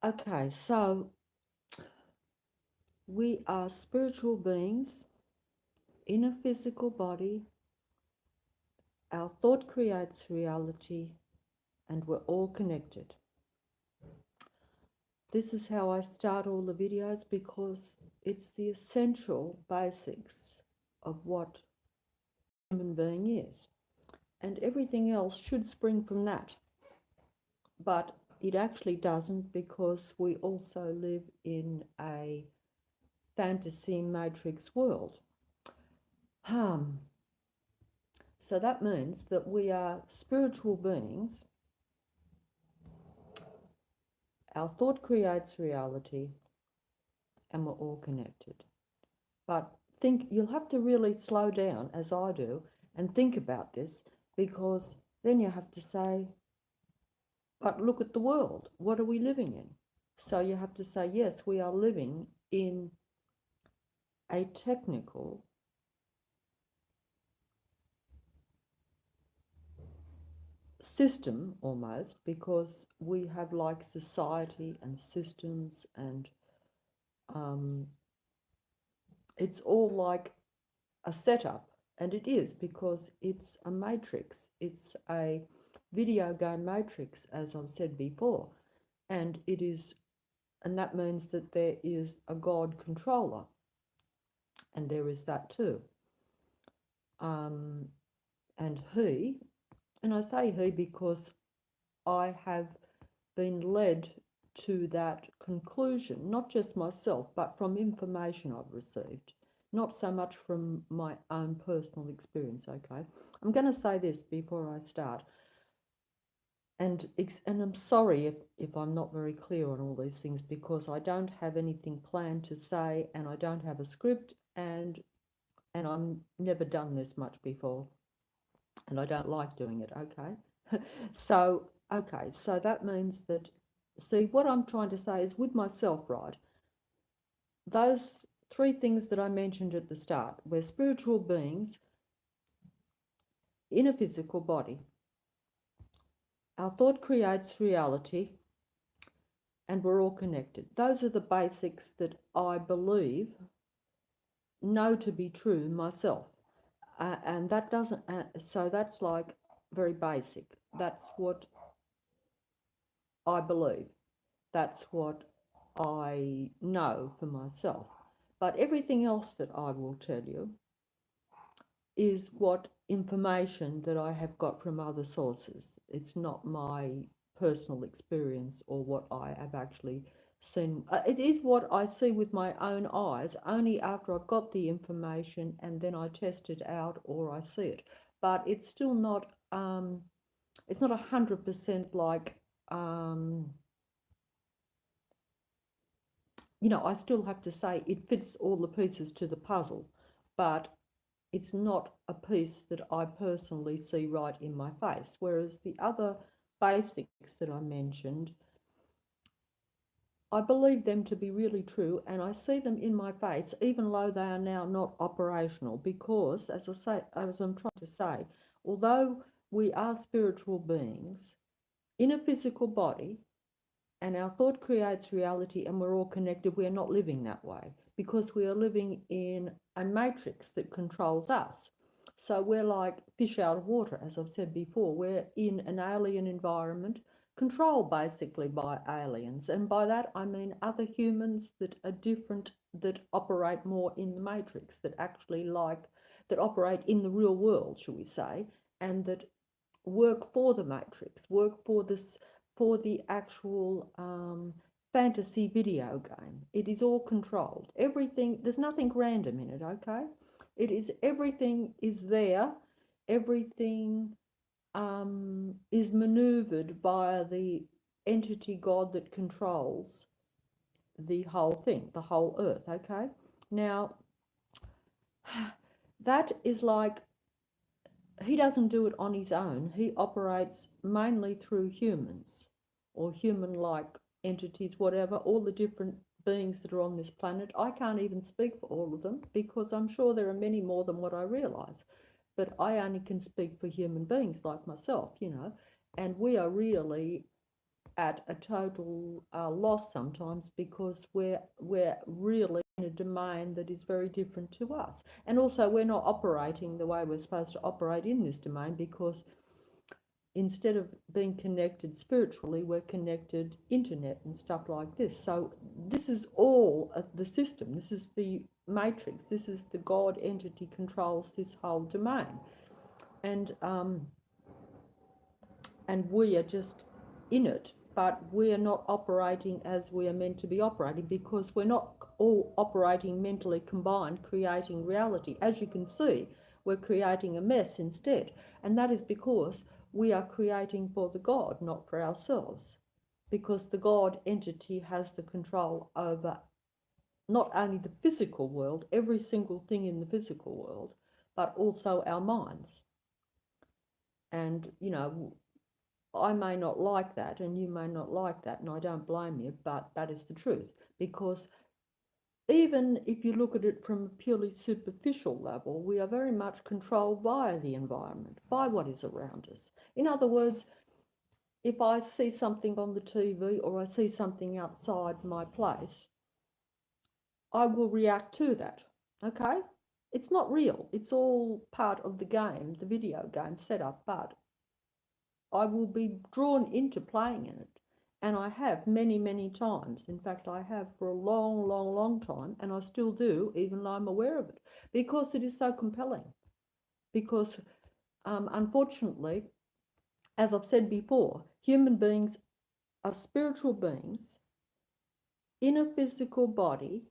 Okay, so we are spiritual beings in a physical body. Our thought creates reality, and we're all connected. This is how I start all the videos because it's the essential basics of what a human being is. And everything else should spring from that. But it actually doesn't, because we also live in a fantasy matrix world. So that means that we are spiritual beings. Our thought creates reality, and we're all connected. But you'll have to really slow down, as I do, and think about this, because then you have to say, but look at the world. What are we living in? So you have to say, yes, we are living in a technical system almost, because we have like society and systems, and it's all like a setup, and it is, because it's a matrix. It's a video game matrix, as I've said before, and it is, and that means that there is a God controller, and there is that too. And he, and I say he because I have been led to that conclusion, not just myself, but from information I've received, not so much from my own personal experience, okay? I'm going to say this before I start, and I'm sorry if I'm not very clear on all these things, because I don't have anything planned to say, and I don't have a script, and I've never done this much before, and I don't like doing it, okay? So that means that, see, what I'm trying to say is, with myself, right, those three things that I mentioned at the start, we're spiritual beings in a physical body. Our thought creates reality, and we're all connected. Those are the basics that I believe, know to be true myself. And that doesn't, so that's like very basic. That's what I believe. That's what I know for myself. But everything else that I will tell you is what information that I have got from other sources. It's not my personal experience or what I have actually seen. It is what I see with my own eyes, only after I've got the information and then I test it out or I see it. But it's still not, it's not 100% like, I still have to say it fits all the pieces to the puzzle, but it's not a piece that I personally see right in my face. Whereas the other basics that I mentioned, I believe them to be really true, and I see them in my face, even though they are now not operational, because, as I'm trying to say, although we are spiritual beings in a physical body, and our thought creates reality, and we're all connected, we are not living that way, because we are living in a matrix that controls us. So we're like fish out of water, as I've said before. We're in an alien environment, controlled basically by aliens. And by that I mean other humans that are different, that operate more in the matrix, that actually that operate in the real world, shall we say, and that work for the matrix, work for this, for the actual fantasy video game. It is all controlled. Everything, there's nothing random in it, okay? It is, everything is there. Everything is maneuvered via the entity God that controls the whole thing, the whole earth, okay? Now, that is like, he doesn't do it on his own. He operates mainly through humans or human-like entities, whatever, all the different beings that are on this planet. I can't even speak for all of them, because I'm sure there are many more than what I realise. But I only can speak for human beings like myself, and we are really at a total loss sometimes, because we're really in a domain that is very different to us, and also we're not operating the way we're supposed to operate in this domain, because instead of being connected spiritually, we're connected internet and stuff like this. So this is all the system. This is the matrix. This is the God entity controls this whole domain, and we are just in it, but we are not operating as we are meant to be operating, because we're not all operating mentally combined, creating reality. As you can see, we're creating a mess instead, and that is because we are creating for the God, not for ourselves, because the God entity has the control over not only the physical world, every single thing in the physical world, but also our minds. And, you know, I may not like that and you may not like that, and I don't blame you, but that is the truth. Because even if you look at it from a purely superficial level, we are very much controlled via the environment, by what is around us. In other words, if I see something on the TV or I see something outside my place, I will react to that, okay? It's not real. It's all part of the game, the video game setup, but I will be drawn into playing in it. And I have many, many times. In fact, I have for a long, long, long time, and I still do, even though I'm aware of it, because it is so compelling. Because unfortunately, as I've said before, human beings are spiritual beings in a physical body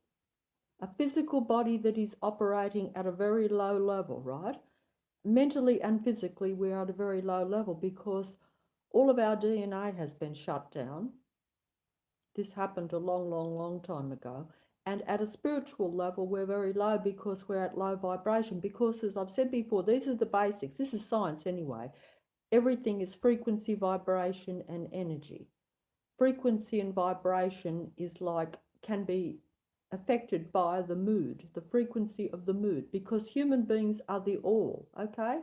that is operating at a very low level, right? Mentally and physically, we are at a very low level because all of our DNA has been shut down. This happened a long, long, long time ago. And at a spiritual level, we're very low because we're at low vibration. Because, as I've said before, these are the basics. This is science anyway. Everything is frequency, vibration, and energy. Frequency and vibration is like, can be affected by the mood, the frequency of the mood, because human beings are the all, okay?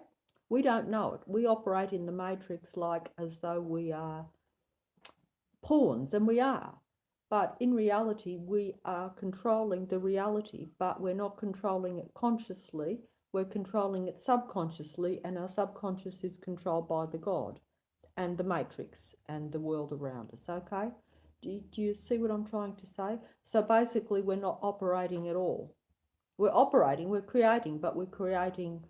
We don't know it. We operate in the matrix like as though we are pawns, and we are. But in reality, we are controlling the reality, but we're not controlling it consciously. We're controlling it subconsciously, and our subconscious is controlled by the God and the matrix and the world around us, okay? Do you see what I'm trying to say? So basically, we're not operating at all. We're operating, we're creating, but we're creating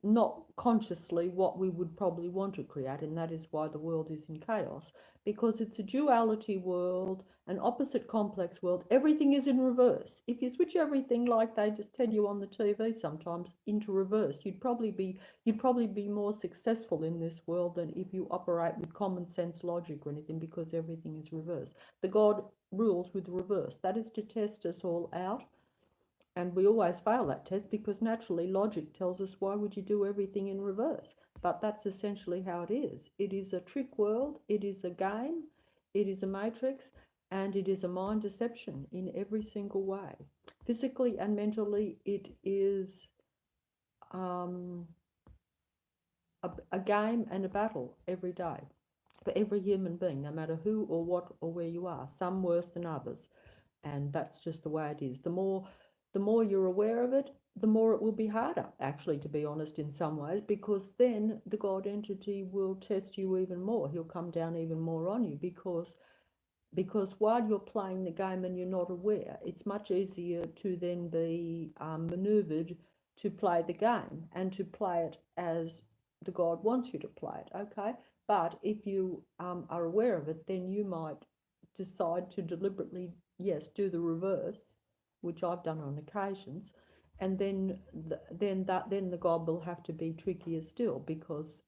not consciously what we would probably want to create, and that is why the world is in chaos, because it's a duality world, an opposite complex world. Everything is in reverse. If you switch everything, like they just tell you on the TV sometimes, into reverse, you'd probably be more successful in this world than if you operate with common sense logic or anything, because everything is reverse. The God rules with reverse. That is to test us all out. And we always fail that test because naturally logic tells us, why would you do everything in reverse? But that's essentially how it is. It is a trick world, it is a game, it is a matrix, and it is a mind deception in every single way. Physically and mentally, it is a game and a battle every day for every human being, no matter who or what or where you are, some worse than others. And that's just the way it is. The more you're aware of it, the more it will be harder, actually, to be honest, in some ways, because then the God entity will test you even more. He'll come down even more on you, because while you're playing the game and you're not aware, it's much easier to then be maneuvered to play the game and to play it as the God wants you to play it, okay? But if you are aware of it, then you might decide to deliberately, yes, do the reverse, which I've done on occasions, and then the God will have to be trickier still, because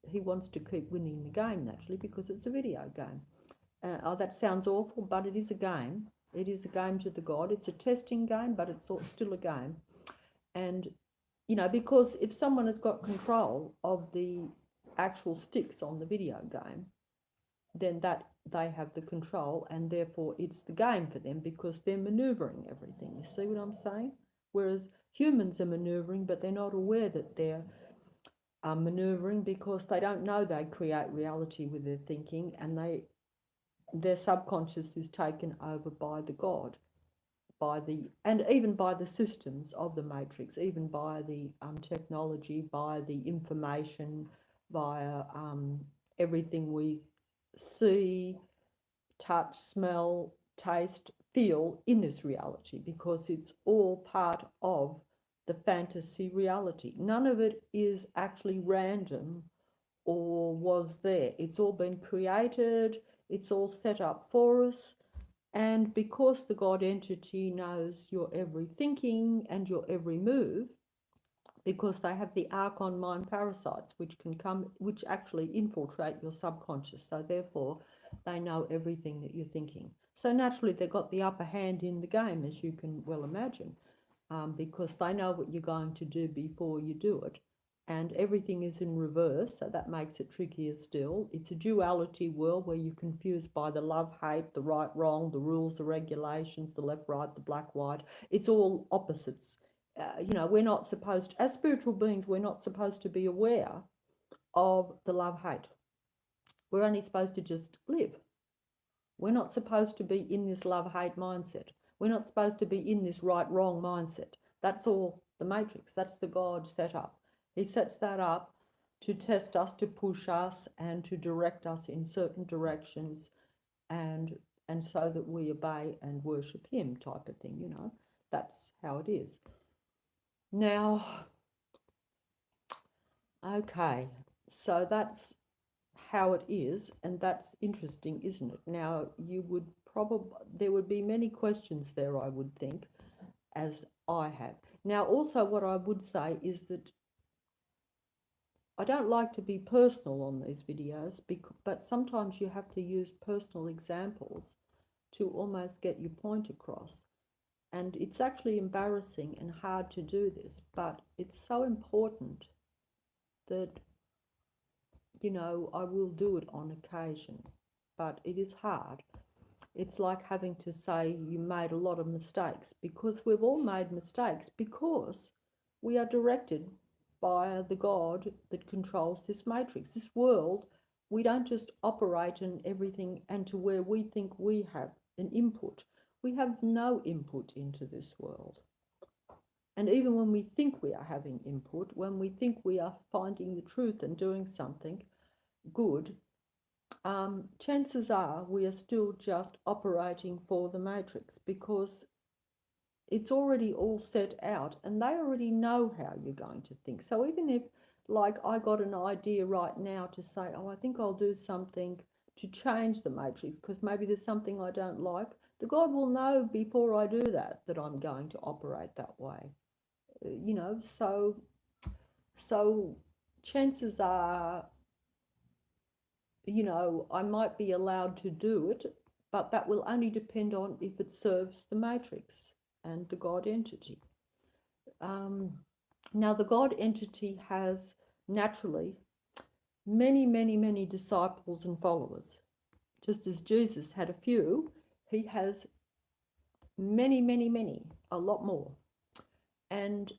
he wants to keep winning the game, naturally, because it's a video game. Oh, that sounds awful, but it is a game. It is a game to the God. It's a testing game, but it's still a game. And, you know, because if someone has got control of the actual sticks on the video game, then that they have the control, and therefore it's the game for them, because they're maneuvering everything. You see what I'm saying? Whereas humans are maneuvering, but they're not aware that they're maneuvering, because they don't know they create reality with their thinking, and their subconscious is taken over by the God, and even by the systems of the matrix, even by the technology, by the information, via everything we see, touch, smell, taste, feel in this reality, because it's all part of the fantasy reality. None of it is actually random or was there. It's all been created, it's all set up for us. And because the God entity knows your every thinking and your every move, because they have the Archon mind parasites, which actually infiltrate your subconscious. So therefore, they know everything that you're thinking. So naturally, they've got the upper hand in the game, as you can well imagine, because they know what you're going to do before you do it. And everything is in reverse, so that makes it trickier still. It's a duality world where you're confused by the love, hate, the right, wrong, the rules, the regulations, the left, right, the black, white. It's all opposites. We're not supposed to, as spiritual beings, we're not supposed to be aware of the love, hate. We're only supposed to just live. We're not supposed to be in this love, hate mindset. We're not supposed to be in this right, wrong mindset. That's all the matrix. That's the God set up. He sets that up to test us, to push us, and to direct us in certain directions, and so that we obey and worship him, type of thing. That's how it is. Now, okay, so that's how it is, and that's interesting, isn't it? Now, there would be many questions there, I would think, as I have. Now, also what I would say is that I don't like to be personal on these videos, but sometimes you have to use personal examples to almost get your point across. And it's actually embarrassing and hard to do this, but it's so important that, I will do it on occasion, but it is hard. It's like having to say you made a lot of mistakes, because we've all made mistakes, because we are directed by the God that controls this matrix. This world, we don't just operate in everything and to where we think we have an input. We have no input into this world. And even when we think we are having input, when we think we are finding the truth and doing something good, chances are we are still just operating for the matrix, because it's already all set out and they already know how you're going to think. So even if, like, I got an idea right now to say, oh, I think I'll do something to change the matrix because maybe there's something I don't like, the God will know before I do that I'm going to operate that way. So chances are, I might be allowed to do it, but that will only depend on if it serves the matrix and the God entity. Now, the God entity has naturally many, many, many disciples and followers. Just as Jesus had a few, he has many, many, many, a lot more. And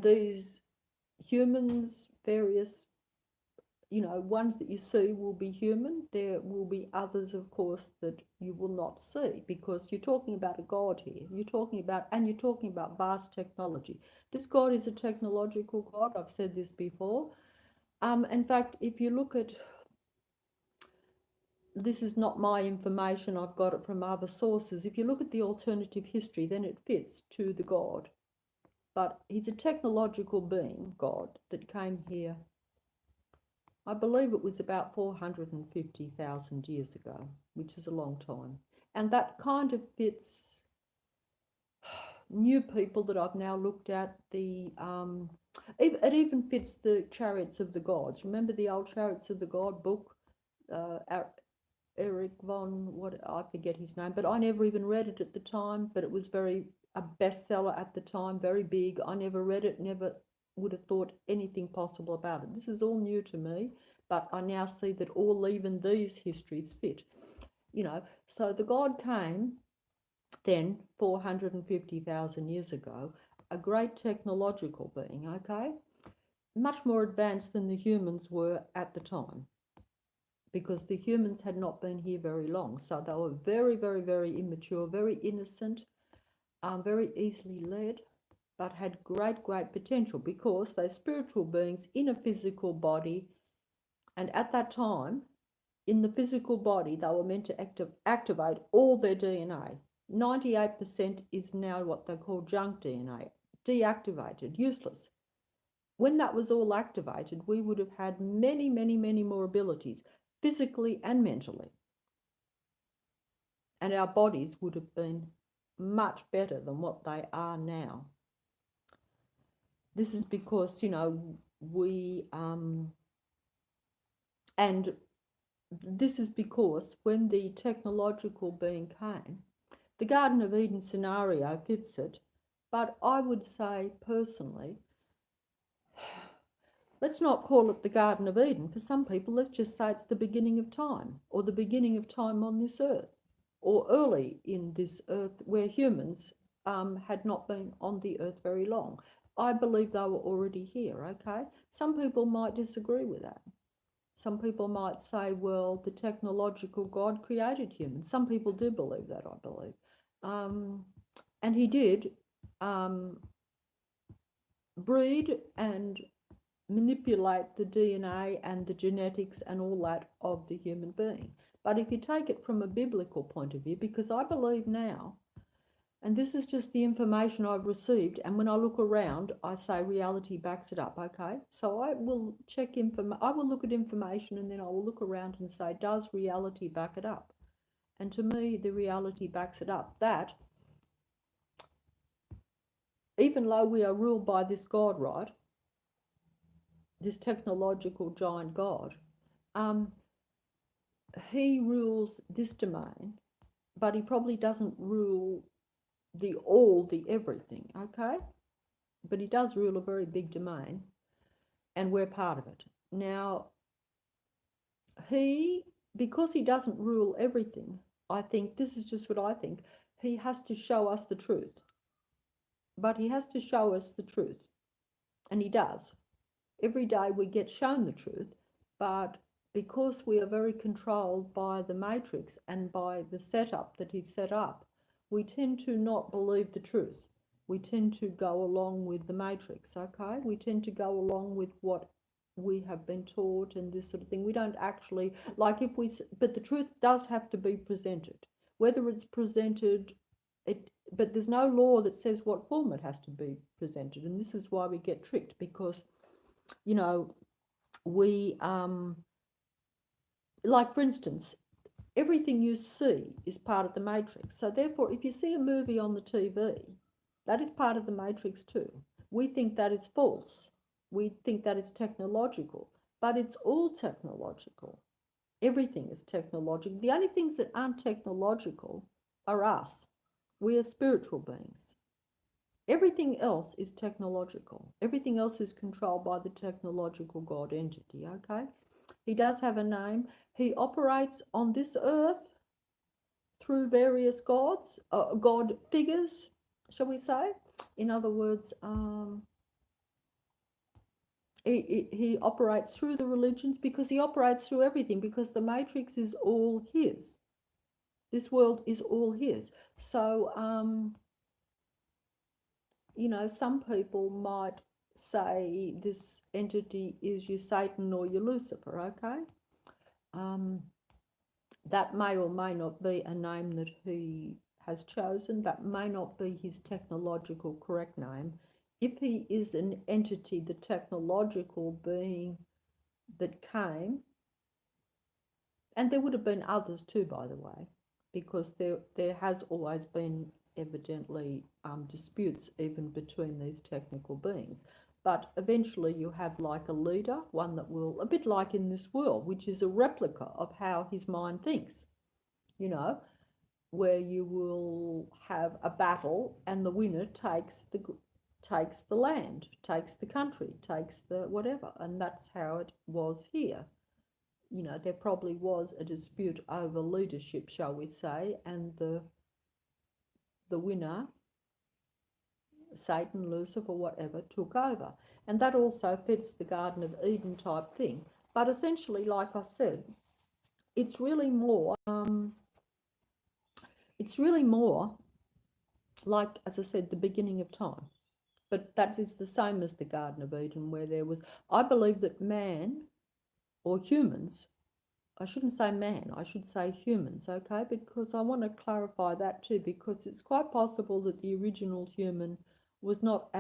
these humans, various ones that you see will be human. There will be others, of course, that you will not see, because you're talking about a God here. You're talking about vast technology. This God is a technological God. I've said this before. In fact, if you look at, this is not my information, I've got it from other sources. If you look at the alternative history, then it fits to the God. But he's a technological being, God, that came here, I believe it was about 450,000 years ago, which is a long time. And that kind of fits new people that I've now looked at. It even fits the Chariots of the Gods. Remember the old Chariots of the God book? Eric von, what, I forget his name, but I never even read it at the time, but it was a bestseller at the time, very big. I never read it, never would have thought anything possible about it. This is all new to me, but I now see that all, even these histories fit. So the God came then 450,000 years ago, a great technological being, okay? Much more advanced than the humans were at the time, because the humans had not been here very long. So they were very, very, very immature, very innocent, very easily led, but had great, great potential because they're spiritual beings in a physical body. And at that time, in the physical body, they were meant to activate all their DNA. 98% is now what they call junk DNA, deactivated, useless. When that was all activated, we would have had many, many, many more abilities, physically and mentally. And our bodies would have been much better than what they are now. This is because, and this is because when the technological being came, the Garden of Eden scenario fits it, but I would say personally, let's not call it the Garden of Eden. For some people, let's just say it's the beginning of time, or the beginning of time on this earth, or early in this earth where humans had not been on the earth very long. I believe they were already here, okay? Some people might disagree with that. Some people might say, well, the technological God created humans. Some people do believe that, I believe. And he did breed and manipulate the DNA and the genetics and all that of the human being. But if you take it from a biblical point of view, because I believe now, and this is just the information I've received, and when I look around, I say reality backs it up, okay? So I will I will look at information and then I will look around and say, does reality back it up? And to me, the reality backs it up, that even though we are ruled by this God, right, this technological giant God, he rules this domain, but he probably doesn't rule the everything, okay? But he does rule a very big domain, and we're part of it. Now, because he doesn't rule everything, I think, this is just what I think, he has to show us the truth. But he has to show us the truth, and he does. Every day we get shown the truth, but because we are very controlled by the matrix and by the setup that he's set up, we tend to not believe the truth. We tend to go along with the matrix, okay? We tend to go along with what we have been taught and this sort of thing. We don't actually, but the truth does have to be presented. Whether it's presented, but there's no law that says what form it has to be presented. And this is why we get tricked, because we, like for instance, everything you see is part of the matrix. So therefore, if you see a movie on the TV, that is part of the matrix too. We think that is false. We think that it's technological, but it's all technological. Everything is technological. The only things that aren't technological are us. We are spiritual beings. Everything else is technological. Everything else is controlled by the technological God entity, okay? He does have a name. He operates on this earth through various gods, God figures, shall we say? In other words, he operates through the religions, because he operates through everything, because the matrix is all his. This world is all his. So, some people might say this entity is your Satan or your Lucifer, okay? That may or may not be a name that he has chosen. That may not be his technological correct name. If he is an entity, the technological being that came, and there would have been others too, by the way, because there has always been evidently disputes even between these technical beings. But eventually you have like a leader, one that will, a bit like in this world, which is a replica of how his mind thinks, where you will have a battle and the winner takes the land, takes the country, takes the whatever. And that's how it was here. There probably was a dispute over leadership, shall we say, and the winner Satan, Lucifer, whatever, took over. And that also fits the Garden of Eden type thing. But essentially, like I said, it's really more, like, as I said, the beginning of time. But that is the same as the Garden of Eden, where there was, I believe that man, or humans, I shouldn't say man, I should say humans, okay? Because I want to clarify that too, because it's quite possible that the original human was not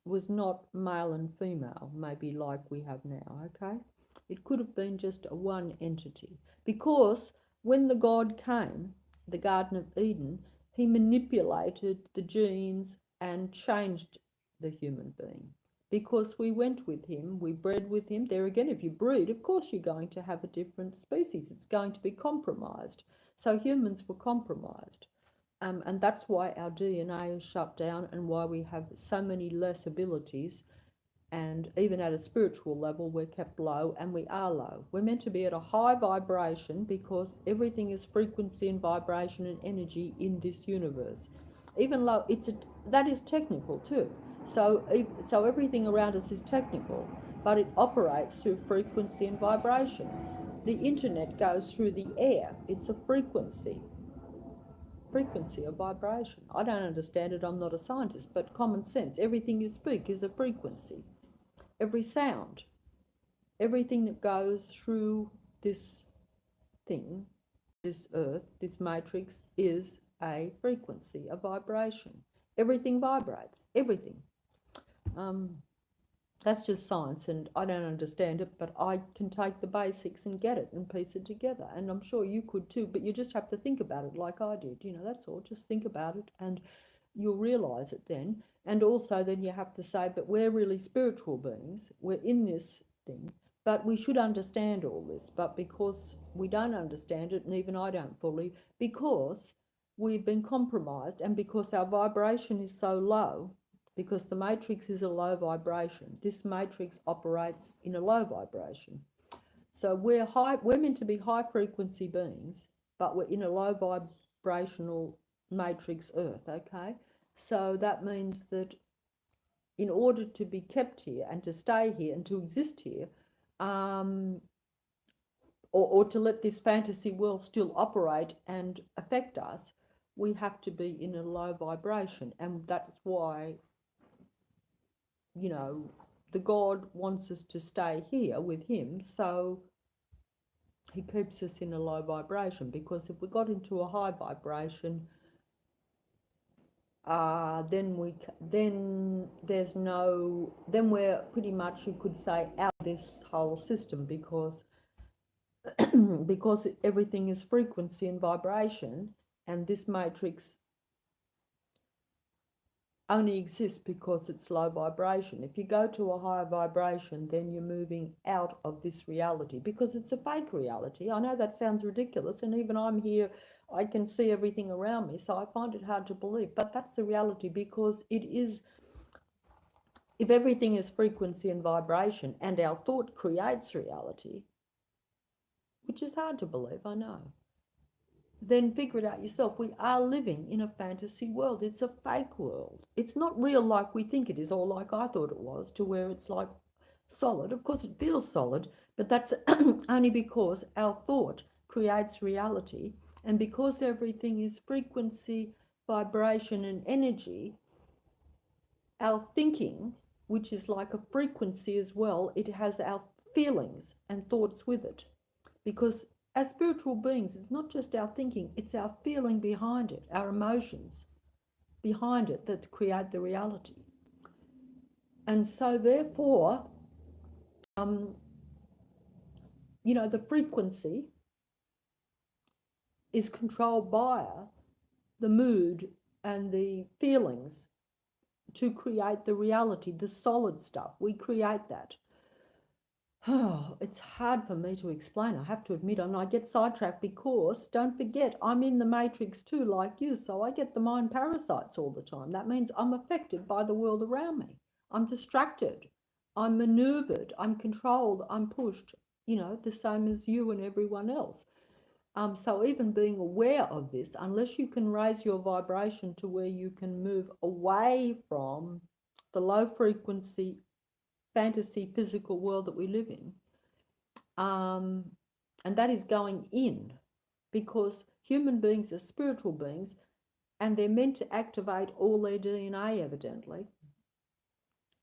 was not male and female, maybe like we have now, okay? It could have been just a one entity. Because when the God came, the Garden of Eden, he manipulated the genes and changed the human being. Because we went with him, we bred with him. There again, if you breed, of course you're going to have a different species. It's going to be compromised. So humans were compromised. And that's why our DNA is shut down and why we have so many less abilities. And even at a spiritual level, we're kept low, and we are low. We're meant to be at a high vibration because everything is frequency and vibration and energy in this universe. Even low, that is technical too. So everything around us is technical, but it operates through frequency and vibration. The internet goes through the air. It's a frequency of vibration. I don't understand it. I'm not a scientist, but common sense. Everything you speak is a frequency. Every sound, everything that goes through this thing, this earth, this matrix, is a frequency, a vibration. Everything vibrates, everything. That's just science, and I don't understand it, but I can take the basics and get it and piece it together. And I'm sure you could too, but you just have to think about it like I did. That's all. Just think about it and you'll realise it then. And also then you have to say, but we're really spiritual beings. We're in this thing, but we should understand all this. But because we don't understand it, and even I don't fully, because we've been compromised and because our vibration is so low, because the matrix is a low vibration. This matrix operates in a low vibration. So we're meant to be high frequency beings, but we're in a low vibrational matrix earth, okay? So that means that in order to be kept here and to stay here and to exist here, or to let this fantasy world still operate and affect us, we have to be in a low vibration. And that's why the God wants us to stay here with him, so he keeps us in a low vibration, because if we got into a high vibration, then we're pretty much, you could say, out of this whole system, because because everything is frequency and vibration, and this matrix only exists because it's low vibration. If you go to a higher vibration, then you're moving out of this reality, because it's a fake reality. I know that sounds ridiculous, and even I'm here, I can see everything around me, so I find it hard to believe, but that's the reality, because it is, if everything is frequency and vibration, and our thought creates reality, which is hard to believe, I know, then figure it out yourself. We are living in a fantasy world. It's a fake world. It's not real like we think it is, or like I thought it was, to where it's like solid. Of course it feels solid, but that's only because our thought creates reality. And because everything is frequency, vibration, and energy, our thinking, which is like a frequency as well, it has our feelings and thoughts with it. Because as spiritual beings, it's not just our thinking, it's our feeling behind it, our emotions behind it that create the reality. And so therefore, the frequency is controlled by the mood and the feelings to create the reality, the solid stuff. We create that. Oh, it's hard for me to explain, I have to admit, and I get sidetracked because, don't forget, I'm in the matrix too, like you, so I get the mind parasites all the time. That means I'm affected by the world around me. I'm distracted, I'm maneuvered, I'm controlled, I'm pushed, the same as you and everyone else. So even being aware of this, unless you can raise your vibration to where you can move away from the low frequency fantasy physical world that we live in, um, and that is going in, because human beings are spiritual beings and they're meant to activate all their DNA evidently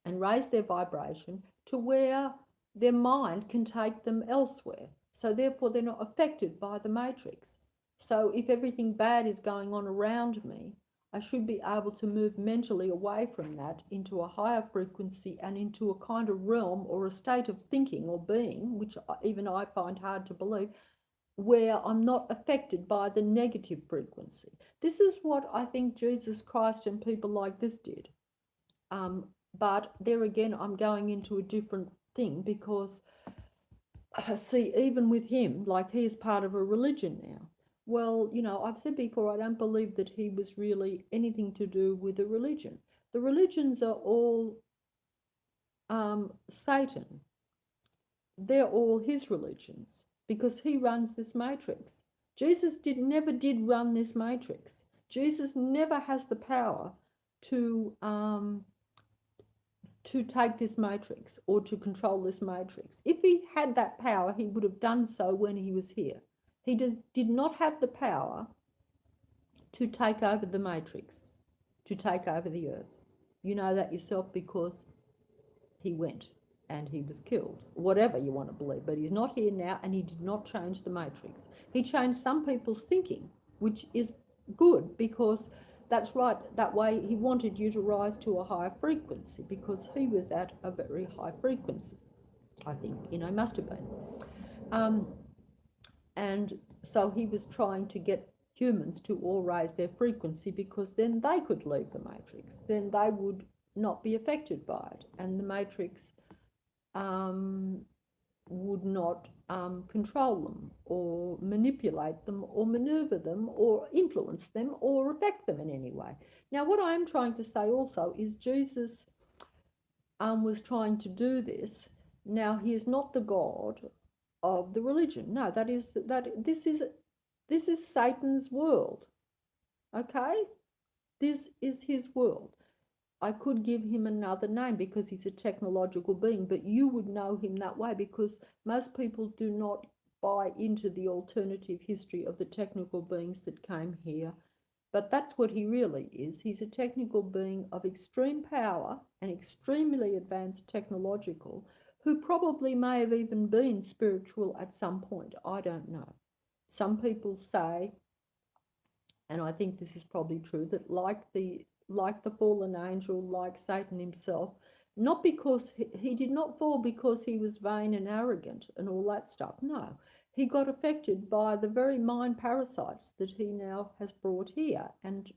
and raise their vibration to where their mind can take them elsewhere. So therefore they're not affected by the matrix. So if everything bad is going on around me, I should be able to move mentally away from that into a higher frequency and into a kind of realm or a state of thinking or being, which even I find hard to believe, where I'm not affected by the negative frequency. This is what I think Jesus Christ and people like this did. But there again, I'm going into a different thing because, see, even with him, like he is part of a religion now. Well, I've said before, I don't believe that he was really anything to do with a religion. The religions are all Satan. They're all his religions because he runs this matrix. Jesus never did run this matrix. Jesus never has the power to take this matrix or to control this matrix. If he had that power, he would have done so when he was here. He did not have the power to take over the matrix, to take over the earth. You know that yourself because he went and he was killed, whatever you want to believe, but he's not here now and he did not change the matrix. He changed some people's thinking, which is good because that's right, that way he wanted you to rise to a higher frequency because he was at a very high frequency, I think, must have been. And so he was trying to get humans to all raise their frequency because then they could leave the matrix, then they would not be affected by it, and the matrix would not control them or manipulate them or maneuver them or influence them or affect them in any way. Now, what I am trying to say also is Jesus was trying to do this. Now, he is not the God of the religion. No, this is Satan's world. Okay? This is his world. I could give him another name because he's a technological being, but you would know him that way because most people do not buy into the alternative history of the technical beings that came here. But that's what he really is. He's a technical being of extreme power and extremely advanced technological, who probably may have even been spiritual at some point. I don't know. Some people say, and I think this is probably true, that like the fallen angel, like Satan himself, not because he did not fall because he was vain and arrogant and all that stuff. No, he got affected by the very mind parasites that he now has brought here, and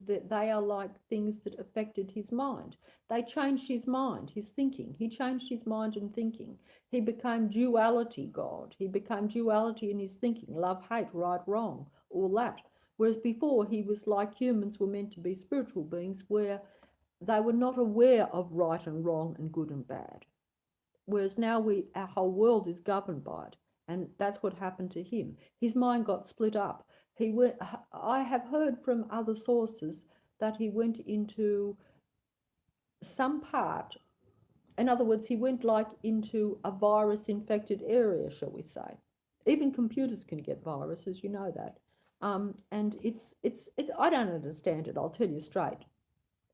they are like things that affected his mind. They changed his mind, his thinking. He changed his mind and thinking. He became duality God. He became duality in his thinking, love, hate, right, wrong, all that. Whereas before he was like humans were meant to be spiritual beings where they were not aware of right and wrong and good and bad. Whereas now our whole world is governed by it. And that's what happened to him. His mind got split up. I have heard from other sources that he went into some part, in other words, he went like into a virus infected area, shall we say. Even computers can get viruses, you know that. And it's I don't understand it, I'll tell you straight.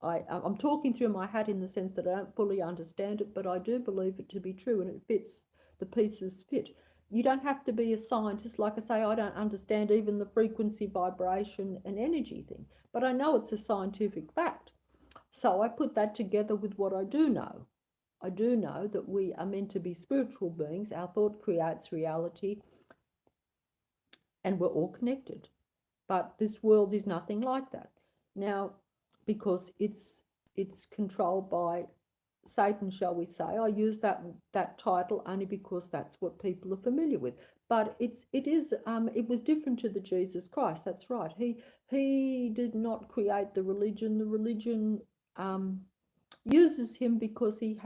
I'm talking through my hat in the sense that I don't fully understand it, but I do believe it to be true and it fits, the pieces fit. You don't have to be a scientist. Like I say, I don't understand even the frequency, vibration and energy thing, but I know it's a scientific fact. So I put that together with what I do know. I do know that we are meant to be spiritual beings. Our thought creates reality and we're all connected. But this world is nothing like that. Now, because it's controlled by Satan, shall we say. I use that title only because that's what people are familiar with. But it was different to the Jesus Christ. That's right. He did not create the religion. The religion uses him because he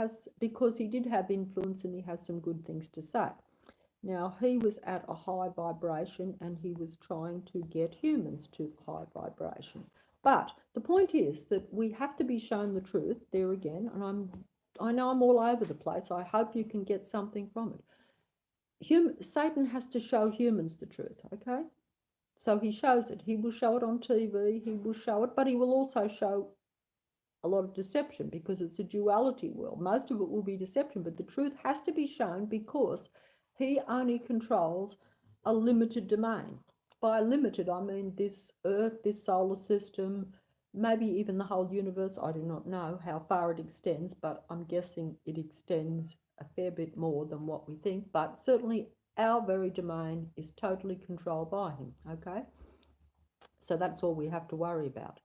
did have influence and he has some good things to say. Now, he was at a high vibration and he was trying to get humans to the high vibration. But the point is that we have to be shown the truth there again, and I know I'm all over the place. I hope you can get something from it. Satan has to show humans the truth, okay? So he shows it. He will show it on TV, he will show it, but he will also show a lot of deception because it's a duality world. Most of it will be deception, but the truth has to be shown because he only controls a limited domain. By limited, I mean this Earth, this solar system, maybe even the whole universe. I do not know how far it extends, but I'm guessing it extends a fair bit more than what we think. But certainly our very domain is totally controlled by him, okay? So that's all we have to worry about.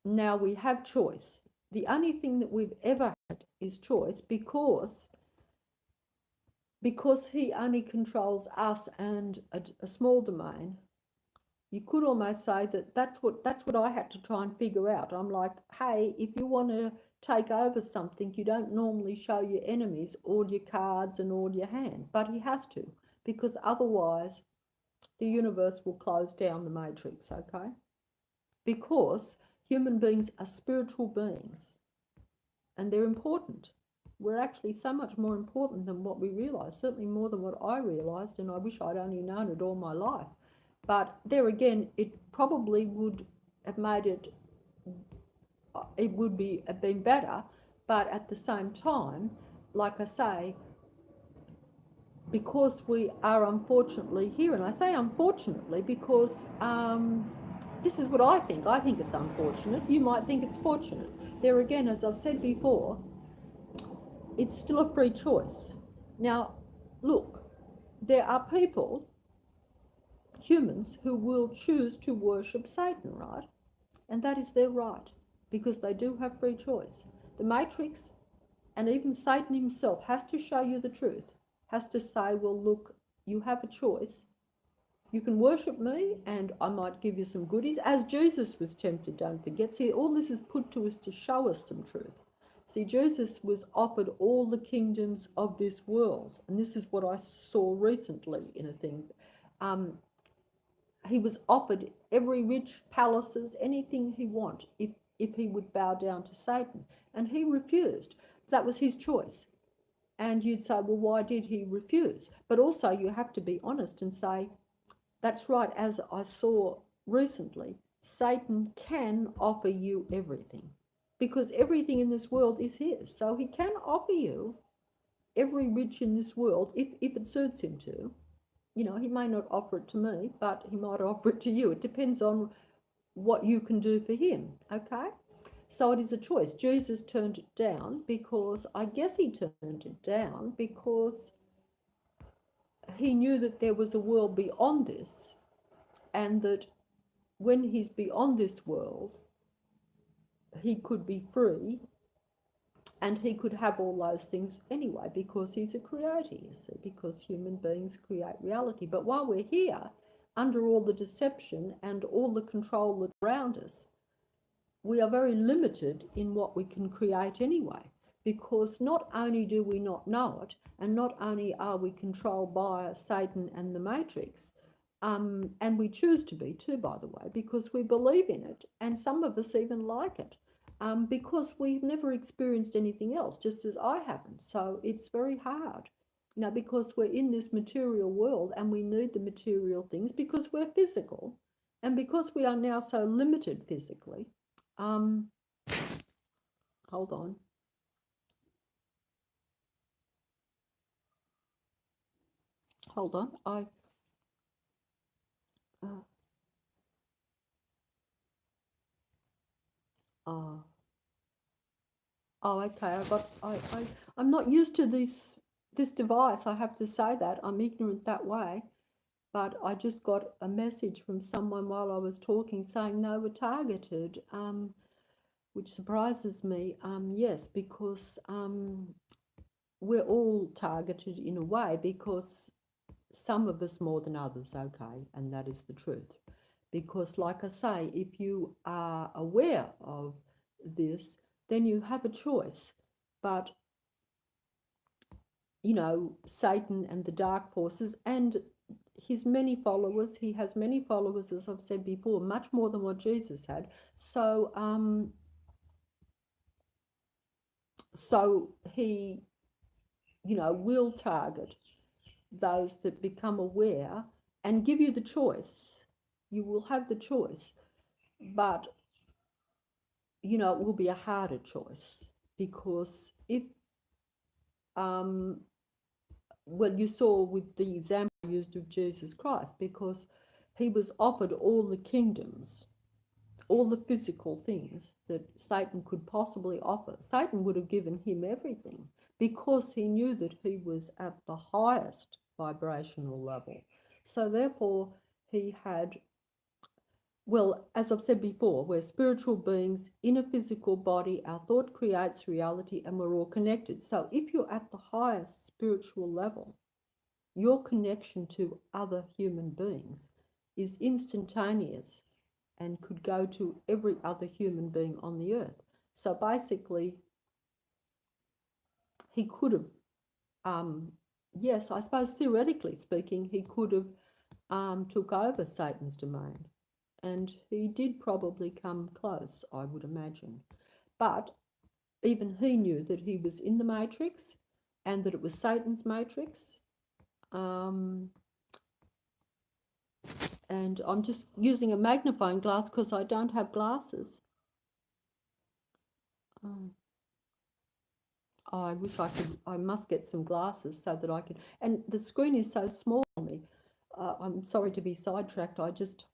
Now we have choice. The only thing that we've ever had is choice because he only controls us and a small domain. You could almost say that that's what I had to try and figure out. I'm like, hey, if you want to take over something, you don't normally show your enemies all your cards and all your hand, but he has to, because otherwise the universe will close down the matrix, okay? Because human beings are spiritual beings and they're important. We're actually so much more important than what we realise, certainly more than what I realised, and I wish I'd only known it all my life. But there again, it probably would have made it would have been better, but at the same time, like I say, because we are unfortunately here, and I say unfortunately because this is what I think. I think it's unfortunate. You might think it's fortunate. There again, as I've said before, it's still a free choice. Now, look, there are people, humans, who will choose to worship Satan, right? And that is their right, because they do have free choice. The Matrix and even Satan himself has to show you the truth, has to say, well, look, you have a choice. You can worship me and I might give you some goodies, as Jesus was tempted, don't forget. See, all this is put to us to show us some truth. See, Jesus was offered all the kingdoms of this world, and this is what I saw recently in a thing. He was offered every rich palaces, anything he wanted, if he would bow down to Satan, and he refused. That was his choice. And you'd say, well, why did he refuse? But also you have to be honest and say, that's right, as I saw recently, Satan can offer you everything because everything in this world is his. So he can offer you every rich in this world if it suits him to. You know, he may not offer it to me, but he might offer it to you. It depends on what you can do for him, okay? So it is a choice. Jesus turned it down because, I guess he turned it down because he knew that there was a world beyond this, and that when he's beyond this world, he could be free and he could have all those things anyway because he's a creator, you see, because human beings create reality. But while we're here, under all the deception and all the control that's around us, we are very limited in what we can create anyway, because not only do we not know it, and not only are we controlled by Satan and the Matrix, and we choose to be too, by the way, because we believe in it, and some of us even like it, because we've never experienced anything else, just as I haven't. So it's very hard, you know, because we're in this material world and we need the material things because we're physical, and because we are now so limited physically. Um, Hold on. Hold on. Uh, oh, okay. I'm not used to this device. I have to say that I'm ignorant that way. But I just got a message from someone while I was talking saying they were targeted, which surprises me. Yes, because we're all targeted in a way because some of us more than others, okay, and that is the truth. Because, like I say, if you are aware of this, then you have a choice. But Satan and the dark forces and his many followers. He has many followers, as I've said before, much more than what Jesus had. So he, will target those that become aware and give you the choice. You will have the choice, but it will be a harder choice because if well, you saw with the example used of Jesus Christ, because he was offered all the kingdoms, all the physical things that Satan could possibly offer. Satan would have given him everything because he knew that he was at the highest vibrational level. So therefore, he had, well, as I've said before, we're spiritual beings in a physical body. Our thought creates reality and we're all connected. So if you're at the highest spiritual level, your connection to other human beings is instantaneous and could go to every other human being on the earth. So basically, he could have, yes, I suppose theoretically speaking, he could have took over Satan's domain. And he did probably come close, I would imagine. But even he knew that he was in the matrix and that it was Satan's matrix. And I'm just using a magnifying glass because I don't have glasses. I wish I could. I must get some glasses so that I can. And the screen is so small on me. I'm sorry to be sidetracked. I just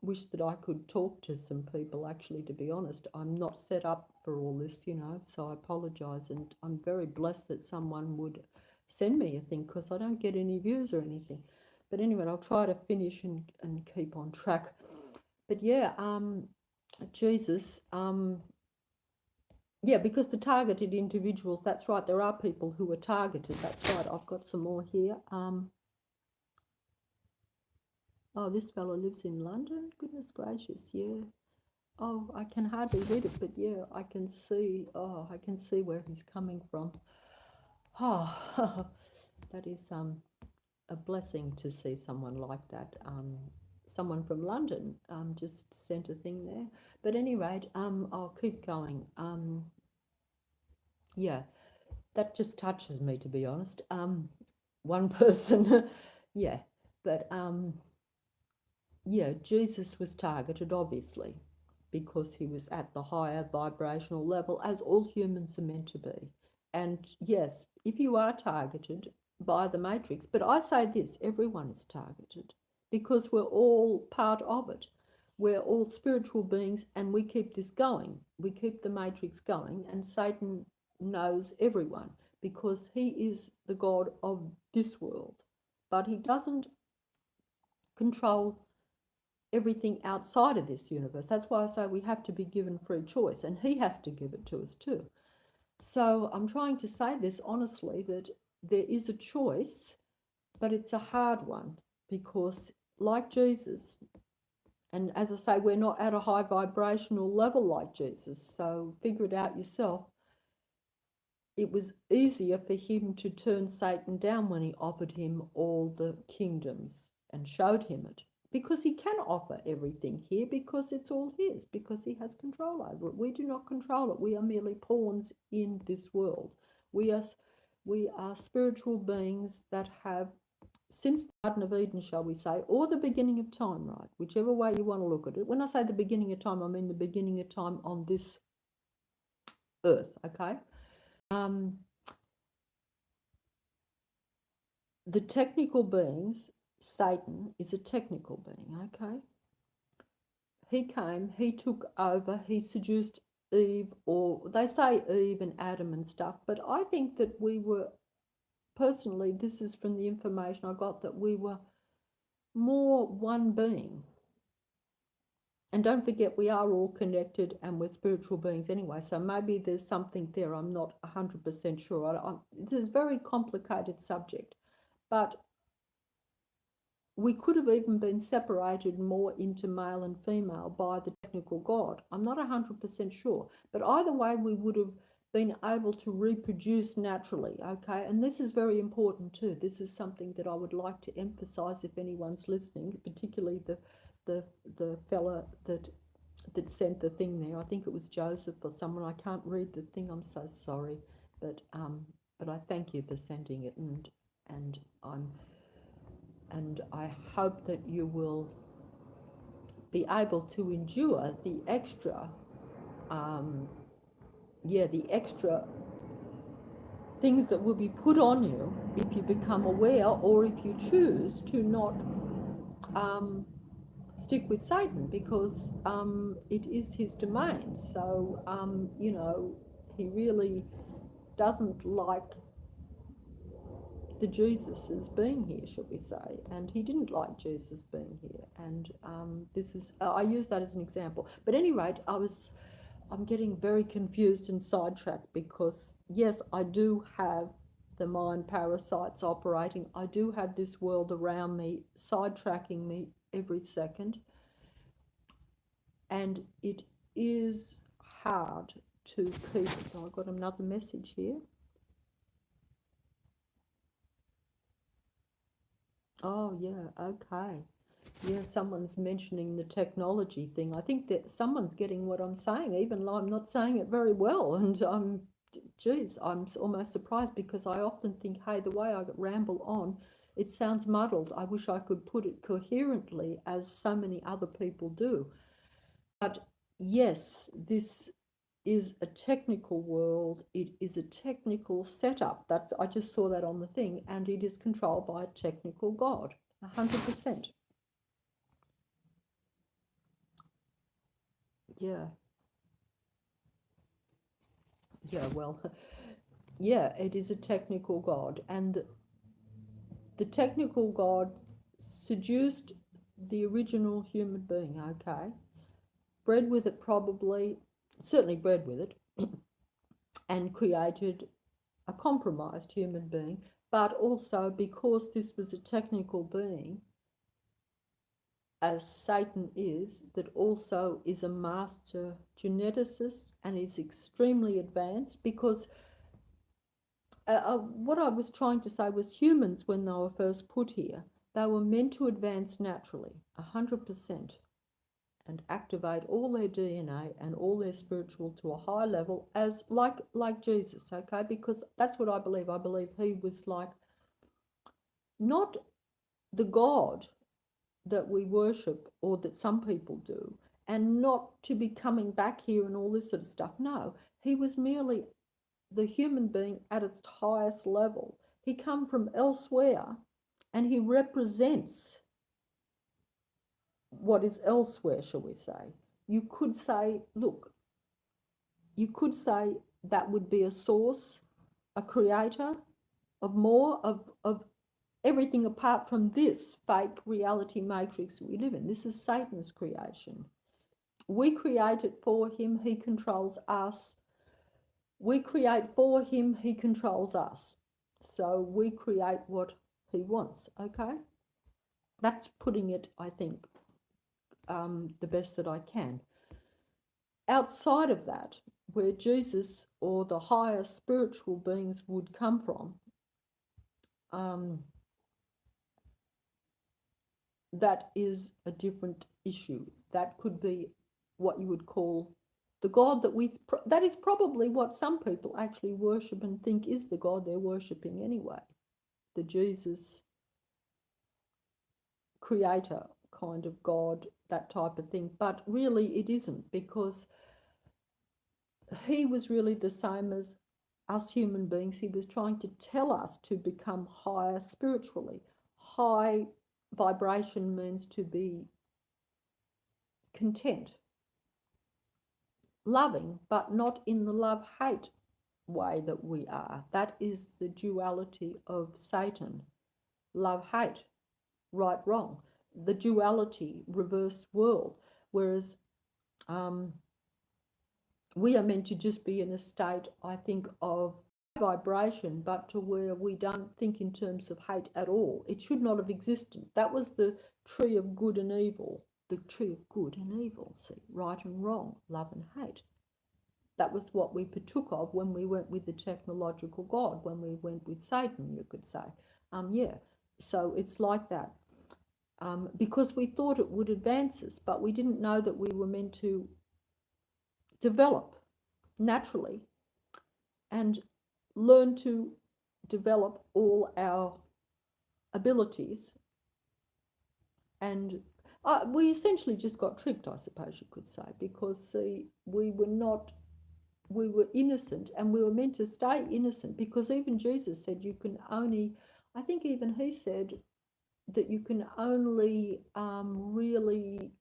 wish that I could talk to some people, actually, to be honest. I'm not set up for all this, so I apologise. And I'm very blessed that someone would send me a thing because I don't get any views or anything. But anyway, I'll try to finish and keep on track. But yeah, Jesus, yeah, because the targeted individuals, that's right, there are people who are targeted, that's right. I've got some more here. Oh, this fellow lives in London, goodness gracious, yeah. Oh, I can hardly read it, but yeah, I can see where he's coming from. Oh, that is a blessing to see someone like that. Someone from London just sent a thing there. But at any rate, I'll keep going. Yeah, that just touches me, to be honest. One person, yeah, but yeah, Jesus was targeted, obviously, because he was at the higher vibrational level, as all humans are meant to be. And yes, if you are targeted by the matrix, but I say this, everyone is targeted because we're all part of it. We're all spiritual beings and we keep this going. We keep the matrix going, and Satan knows everyone because he is the God of this world. But he doesn't control everything outside of this universe. That's why I say we have to be given free choice, and he has to give it to us too. So I'm trying to say this honestly, that there is a choice, but it's a hard one because, like Jesus, and as I say, we're not at a high vibrational level like Jesus, so figure it out yourself. It was easier for him to turn Satan down when he offered him all the kingdoms and showed him it, because he can offer everything here because it's all his, because he has control over it. We do not control it. We are merely pawns in this world. We are spiritual beings that have, since the Garden of Eden, shall we say, or the beginning of time, right? Whichever way you want to look at it. When I say the beginning of time, I mean the beginning of time on this earth, okay? The technical beings, Satan is a technical being, okay? He came, he took over, he seduced Eve, or they say Eve and Adam and stuff, but I think that we were, personally, this is from the information I got, that we were more one being. And don't forget, we are all connected and we're spiritual beings anyway, so maybe there's something there. I'm not 100% sure. This is a very complicated subject, but we could have even been separated more into male and female by the technical God. I'm not 100% sure, but either way, we would have been able to reproduce naturally, okay? And this is very important too. This is something that I would like to emphasize if anyone's listening, particularly the the fella that sent the thing there. I think it was Joseph or someone. I can't read the thing. I'm so sorry, but I thank you for sending it, and I hope that you will be able to endure the extra, the extra things that will be put on you if you become aware, or if you choose to not um, stick with Satan, because it is his domain. So, he really doesn't like the Jesuses being here, should we say, and he didn't like Jesus being here. And this is, I use that as an example. But at any rate, I'm getting very confused and sidetracked, because yes, I do have the mind parasites operating. I do have this world around me sidetracking me every second. And it is hard to keep. Oh, I've got another message here. Oh, yeah, okay. Yeah, someone's mentioning the technology thing. I think that someone's getting what I'm saying, even though I'm not saying it very well. And geez, I'm almost surprised, because I often think, hey, the way I ramble on, it sounds muddled. I wish I could put it coherently, as so many other people do. But yes, this is a technical world. It is a technical setup. I just saw that on the thing, and it is controlled by a technical God, 100%. Yeah, yeah. Well, yeah, it is a technical God, and the technical God seduced the original human being. Okay, bred with it, probably, certainly bred with it, and created a compromised human being, but also because this was a technical being, as Satan is, that also is a master geneticist and is extremely advanced, because what I was trying to say was, humans, when they were first put here, they were meant to advance naturally, 100%, and activate all their DNA and all their spiritual to a high level, as like Jesus, okay? Because that's what I believe. I believe he was like, not the God that we worship, or that some people do, and not to be coming back here and all this sort of stuff. No, he was merely the human being at its highest level. He come from elsewhere, and he represents what is elsewhere, shall we say. You could say, look, you could say that would be a source, a creator of more of everything apart from this fake reality matrix we live in. This is Satan's creation. We create it for him, he controls us. We create for him, he controls us. So we create what he wants, okay? That's putting it, I think, the best that I can. Outside of that, where Jesus or the higher spiritual beings would come from, that is a different issue. That could be what you would call the God that is probably what some people actually worship and think is the God they're worshipping anyway. The Jesus creator kind of God, that type of thing. But really it isn't, because he was really the same as us human beings. He was trying to tell us to become higher spiritually. High vibration means to be content, loving, but not in the love-hate way that we are. That is the duality of Satan. Love-hate, right, wrong. The duality, reverse world. Whereas we are meant to just be in a state, I think, of vibration, but to where we don't think in terms of hate at all. It should not have existed. That was the tree of good and evil. The tree of good and evil, see, right and wrong, love and hate. that was what we partook of when we went with the technological God, when we went with Satan, you could say. Yeah, so it's like that. Because we thought it would advance us, but we didn't know that we were meant to develop naturally and learn to develop all our abilities. And we essentially just got tricked, I suppose you could say, because see, we were innocent, and we were meant to stay innocent, because even Jesus said you can only, I think even he said that you can only really,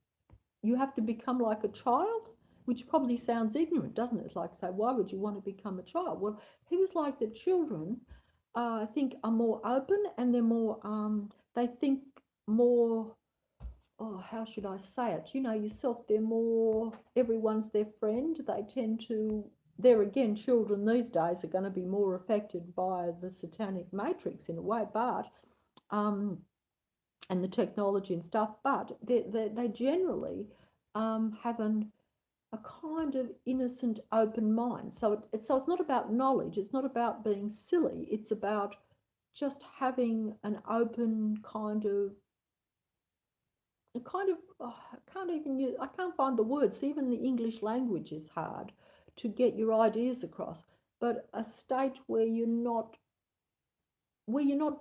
you have to become like a child, which probably sounds ignorant, doesn't it? It's like, say, why would you want to become a child? Well, he was like that children, I think, are more open, and they're more, they think more, oh, how should I say it? You know yourself, they're more, everyone's their friend. They tend to, there again, children these days are going to be more affected by the satanic matrix in a way, but, and the technology and stuff, but they generally have a kind of innocent, open mind. So it's not about knowledge. It's not about being silly. It's about just having an open kind of, oh, I can't find the words. Even the English language is hard to get your ideas across. But a state where you're not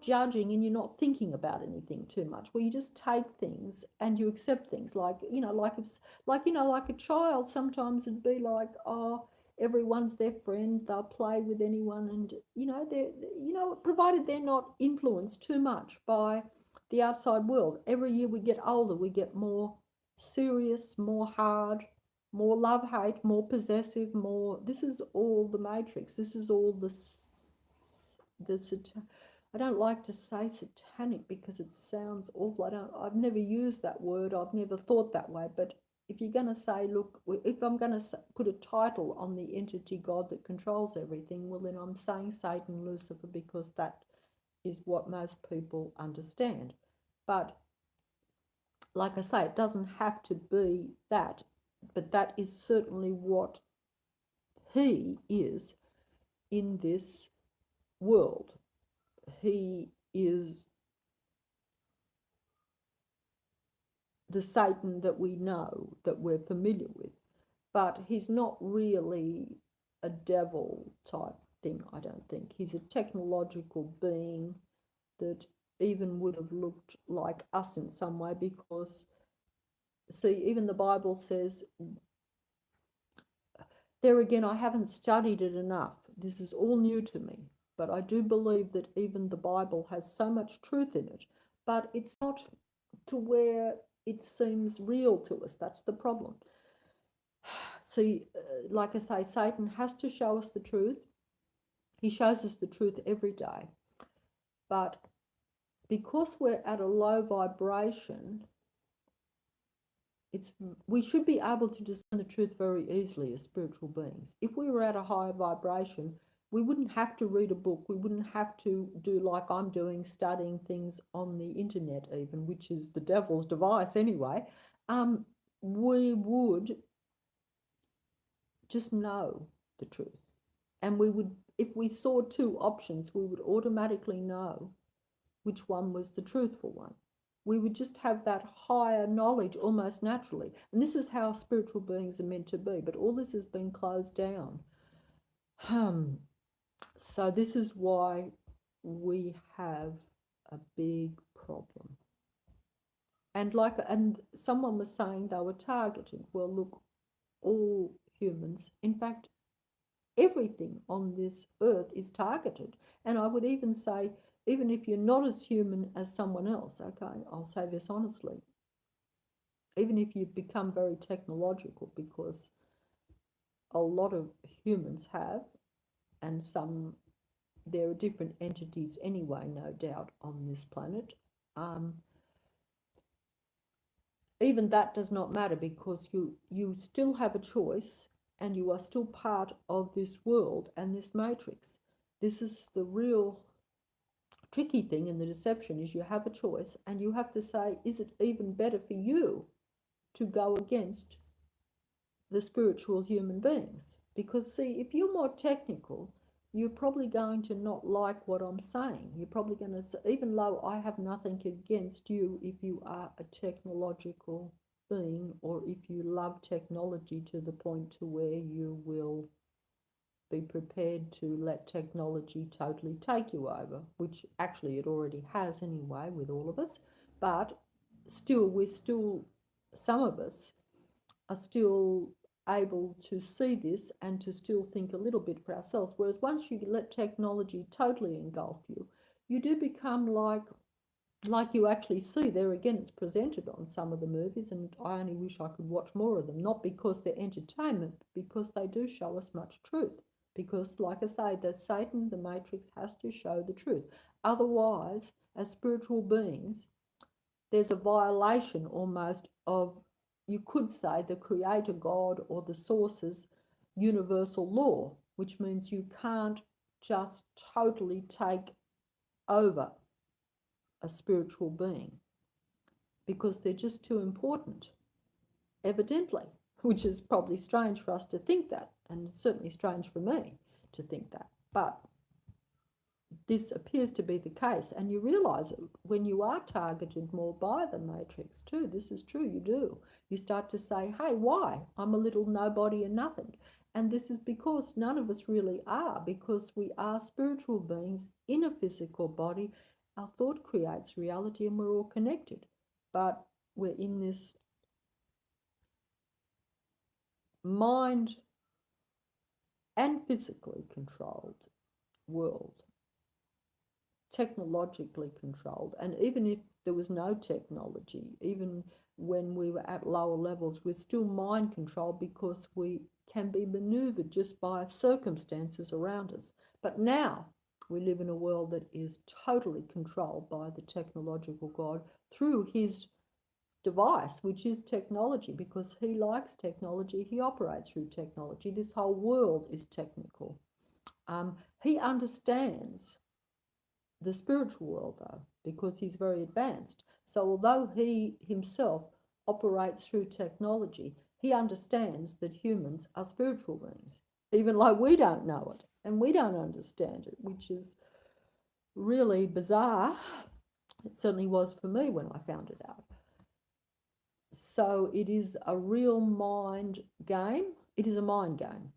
judging and you're not thinking about anything too much, where you just take things and you accept things, like, you know, like if, like, you know, like a child, sometimes it'd be like, oh, everyone's their friend, they'll play with anyone, and you know, they're, you know, provided they're not influenced too much by the outside world. Every year we get older, we get more serious, more hard, more love hate, more possessive, more, this is all the matrix, this is all the I don't like to say satanic because it sounds awful. I've never used that word. I've never thought that way. But if you're going to say, look, if I'm going to put a title on the entity God that controls everything, well, then I'm saying Satan, Lucifer, because that is what most people understand. But like I say, it doesn't have to be that, but that is certainly what he is in this world. He is the Satan that we know, that we're familiar with, but he's not really a devil type thing, I don't think. He's a technological being that even would have looked like us in some way, because, see, even the Bible says, there again, I haven't studied it enough. This is all new to me, but I do believe that even the Bible has so much truth in it, but it's not to where it seems real to us. That's the problem. See, like I say, Satan has to show us the truth. He shows us the truth every day. But because we're at a low vibration, we should be able to discern the truth very easily as spiritual beings. If we were at a higher vibration, we wouldn't have to read a book. We wouldn't have to do like I'm doing, studying things on the internet even, which is the devil's device anyway. We would just know the truth. And we would, if we saw two options, we would automatically know which one was the truthful one. We would just have that higher knowledge almost naturally. And this is how spiritual beings are meant to be. But all this has been closed down. So this is why we have a big problem. And someone was saying they were targeted. Well, look, all humans, in fact, everything on this earth is targeted. And I would even say, even if you're not as human as someone else, okay, I'll say this honestly, even if you become very technological, because a lot of humans have, and there are different entities anyway, no doubt, on this planet. Even that does not matter, because you still have a choice, and you are still part of this world and this matrix. This is the real tricky thing in the deception, is you have a choice, and you have to say, is it even better for you to go against the spiritual human beings? Because, see, if you're more technical, you're probably going to not like what I'm saying. You're probably going to, even though I have nothing against you if you are a technological being, or if you love technology to the point to where you will be prepared to let technology totally take you over, which actually it already has anyway with all of us. But still, some of us are still able to see this and to still think a little bit for ourselves. Whereas once you let technology totally engulf you, you do become like you actually see there again. It's presented on some of the movies, and I only wish I could watch more of them, not because they're entertainment, but because they do show us much truth. Because, like I say, that Satan, the Matrix, has to show the truth. Otherwise, as spiritual beings, there's a violation almost of, you could say, the creator God or the source's universal law, which means you can't just totally take over a spiritual being because they're just too important, evidently, which is probably strange for us to think that, and it's certainly strange for me to think that. But this appears to be the case, and you realize it when you are targeted more by the Matrix too. This is true, you do. You start to say, hey, why? I'm a little nobody and nothing. And this is because none of us really are, because we are spiritual beings in a physical body. Our thought creates reality and we're all connected. But we're in this mind and physically controlled world, technologically controlled. And even if there was no technology, even when we were at lower levels, we're still mind controlled because we can be maneuvered just by circumstances around us. But now we live in a world that is totally controlled by the technological God through his device, which is technology, because he likes technology. He operates through technology. This whole world is technical. He understands the spiritual world, though, because he's very advanced. So although he himself operates through technology, he understands that humans are spiritual beings, even though we don't know it and we don't understand it, which is really bizarre. It certainly was for me when I found it out. So it is a real mind game. It is a mind game.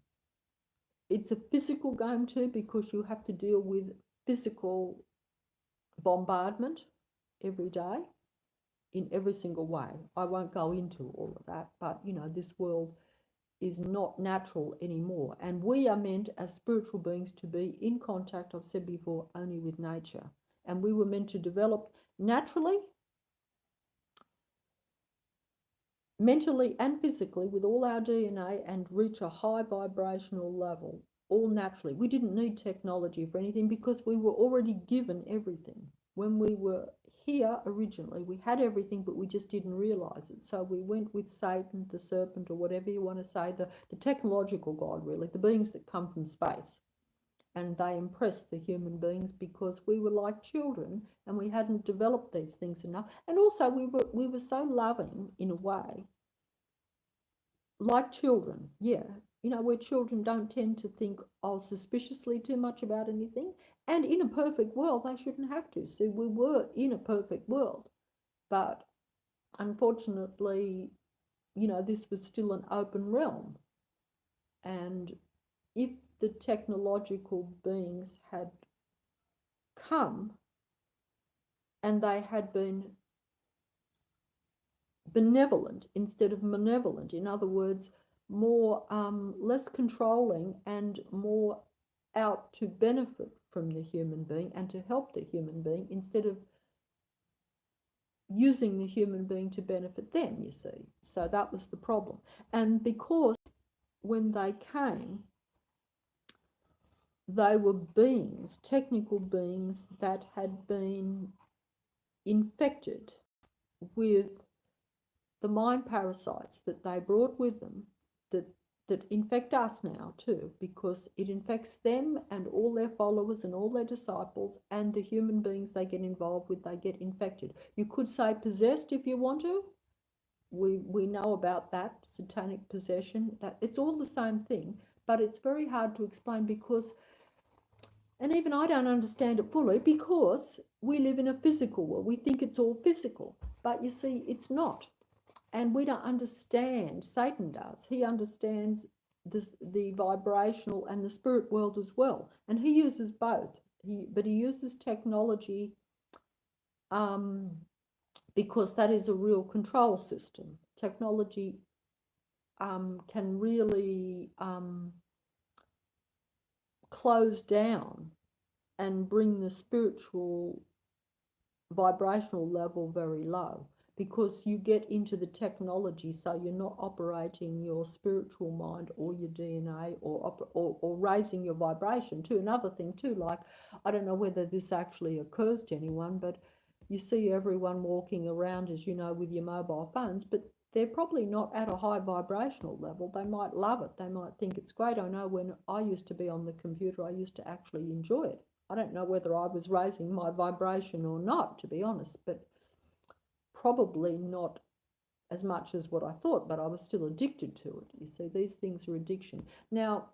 It's a physical game too, because you have to deal with physical bombardment every day in every single way. I won't go into all of that, but this world is not natural anymore. And we are meant as spiritual beings to be in contact, I've said before, only with nature. And we were meant to develop naturally, mentally and physically with all our DNA and reach a high vibrational level, all naturally. We didn't need technology for anything because we were already given everything. When we were here originally, we had everything, but we just didn't realize it. So we went with Satan, the serpent, or whatever you want to say, the technological God, really, the beings that come from space. And they impressed the human beings because we were like children and we hadn't developed these things enough. And also we were so loving in a way, like children, yeah. Where children don't tend to think, suspiciously too much about anything. And in a perfect world, they shouldn't have to. See, we were in a perfect world. But unfortunately, this was still an open realm. And if the technological beings had come and they had been benevolent instead of malevolent, in other words, more less controlling and more out to benefit from the human being and to help the human being instead of using the human being to benefit them, you see. So that was the problem. And because when they came, they were beings, technical beings that had been infected with the mind parasites that they brought with them, that infect us now too, because it infects them and all their followers and all their disciples, and the human beings they get involved with, they get infected. You could say possessed if you want to. We know about that, satanic possession, that it's all the same thing, but it's very hard to explain because, and even I don't understand it fully, because we live in a physical world. We think it's all physical, but you see, it's not. And we don't understand. Satan does. He understands this, the vibrational and the spirit world as well, and he uses both. But he uses technology um, because that is a real control system. Technology can really close down and bring the spiritual vibrational level very low, because you get into the technology, so you're not operating your spiritual mind or your DNA, or raising your vibration too. Another thing too, like, I don't know whether this actually occurs to anyone, but you see everyone walking around, as you know, with your mobile phones, but they're probably not at a high vibrational level. They might love it. They might think it's great. I know when I used to be on the computer, I used to actually enjoy it. I don't know whether I was raising my vibration or not, to be honest, but probably not as much as what I thought, but I was still addicted to it. You see, these things are addiction. Now,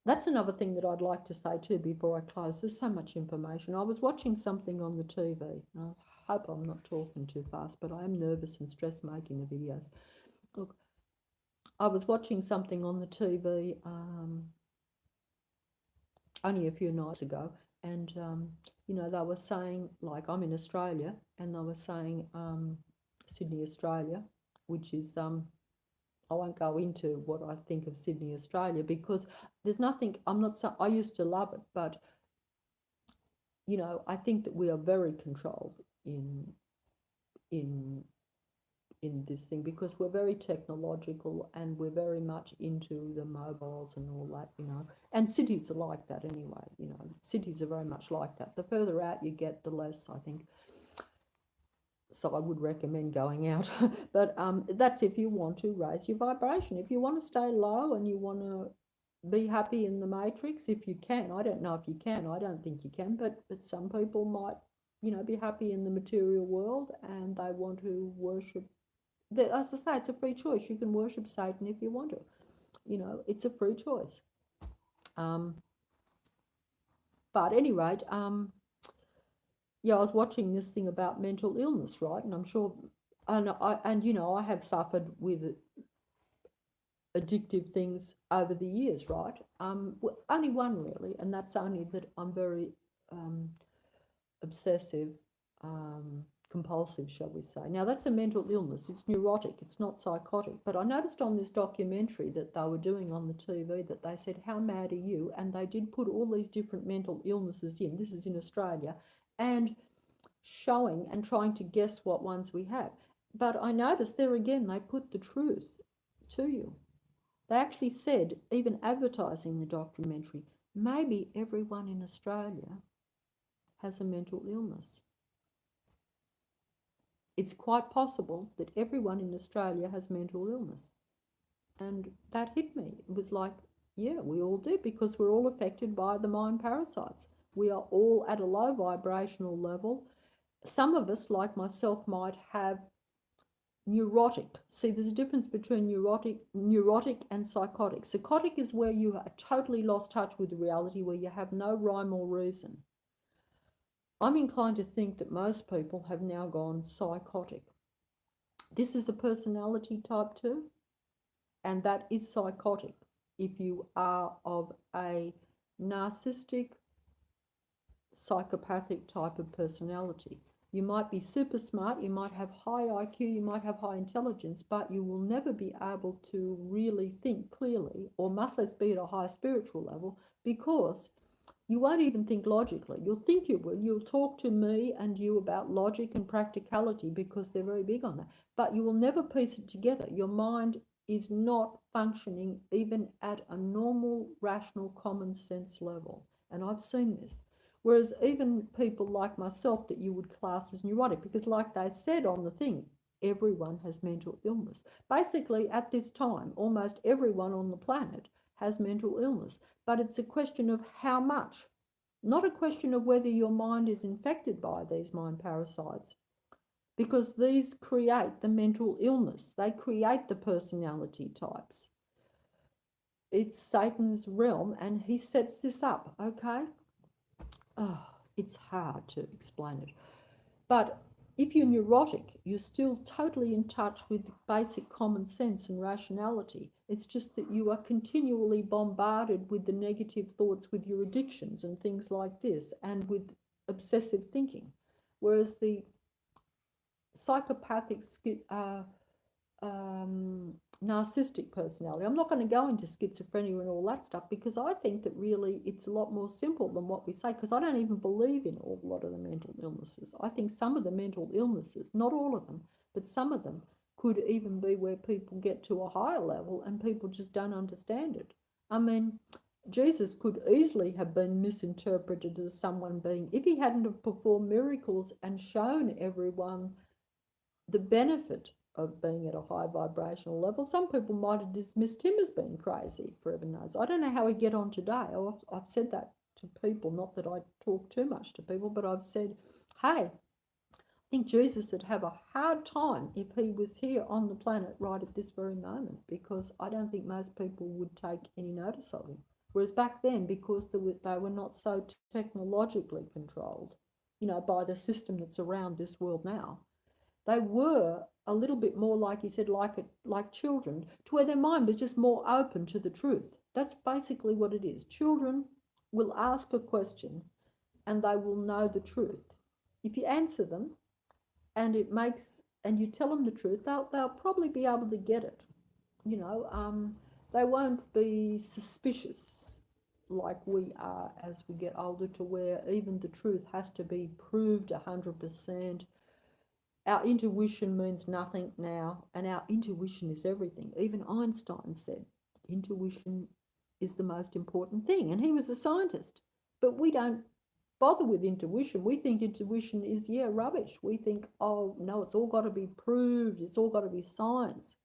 that's another thing that I'd like to say too before I close. There's so much information. I was watching something on the TV. I hope I'm not talking too fast, but I am nervous and stressed making the videos. Look, I was watching something on the TV only a few nights ago, and you know, they were saying, like, I'm in Australia, and they were saying Sydney, Australia, which is I won't go into what I think of Sydney, Australia, because there's nothing. I'm not. I used to love it, but you know, I think that we are very controlled in in this thing, because we're very technological and we're very much into the mobiles and all that, you know. And cities are like that anyway, you know. Cities are very much like that. The further out you get, the less, I think. So I would recommend going out. But that's if you want to raise your vibration. If you want to stay low and you want to be happy in the matrix, if you can. I don't know if you can. I don't think you can, but some people might, you know, be happy in the material world, and they want to worship. As I say, it's a free choice. You can worship Satan if you want to. You know, it's a free choice. But at any rate, yeah, I was watching this thing about mental illness, right? And I'm sure, and you know, I have suffered with addictive things over the years, right? Well, only one really, and that's only that I'm very obsessive, compulsive, shall we say. Now, that's a mental illness. It's neurotic. It's not psychotic. But I noticed on this documentary that they were doing on the TV that they said, how mad are you? And they did put all these different mental illnesses in. This is in Australia. And showing and trying to guess what ones we have. But I noticed there again, they put the truth to you. They actually said, even advertising the documentary, maybe everyone in Australia has a mental illness. It's quite possible that everyone in Australia has mental illness. And that hit me. It was like, yeah, we all do, because we're all affected by the mind parasites. We are all at a low vibrational level. Some of us, like myself, might have neurotic. See, there's a difference between neurotic and psychotic. Psychotic is where you are totally lost touch with reality, where you have no rhyme or reason. I'm inclined to think that most people have now gone psychotic. This is a personality type 2, and that is psychotic. If you are of a narcissistic, psychopathic type of personality, you might be super smart, you might have high IQ, you might have high intelligence, but you will never be able to really think clearly, or much less be at a high spiritual level, because you won't even think logically. You'll think you will. You'll talk to me and you about logic and practicality, because they're very big on that. But you will never piece it together. Your mind is not functioning even at a normal, rational, common sense level. And I've seen this. Whereas even people like myself that you would class as neurotic, because like they said on the thing, everyone has mental illness. Basically, at this time, almost everyone on the planet has mental illness. But it's a question of how much, not a question of whether your mind is infected by these mind parasites, because these create the mental illness. They create the personality types. it's Satan's realm, and he sets this up, okay? Oh, it's hard to explain it. But if you're neurotic, you're still totally in touch with basic common sense and rationality. It's just that you are continually bombarded with the negative thoughts with your addictions and things like this, and with obsessive thinking. Whereas the psychopathic narcissistic personality. I'm not going to go into schizophrenia and all that stuff, because I think that really it's a lot more simple than what we say, because I don't even believe in a lot of the mental illnesses. I think some of the mental illnesses, not all of them, but some of them could even be where people get to a higher level and people just don't understand it. I mean, Jesus could easily have been misinterpreted as someone being, if he hadn't have performed miracles and shown everyone the benefit of being at a high vibrational level, some people might have dismissed him as being crazy, for heaven knows. I don't know how he get on today. I've said that to people, not that I talk too much to people, but I've said, hey, I think Jesus would have a hard time if he was here on the planet right at this very moment, because I don't think most people would take any notice of him. Whereas back then, because they were not so technologically controlled, by the system that's around this world now, they were a little bit more, like he said, like children, to where their mind was just more open to the truth. That's basically what it is. Children will ask a question and they will know the truth. If you answer them and you tell them the truth, they'll probably be able to get it. They won't be suspicious like we are as we get older, to where even the truth has to be proved 100%. Our intuition means nothing now, and our intuition is everything. Even Einstein said intuition is the most important thing, and he was a scientist. But we don't bother with intuition. We think intuition is, rubbish. We think, oh, no, it's all got to be proved. It's all got to be science.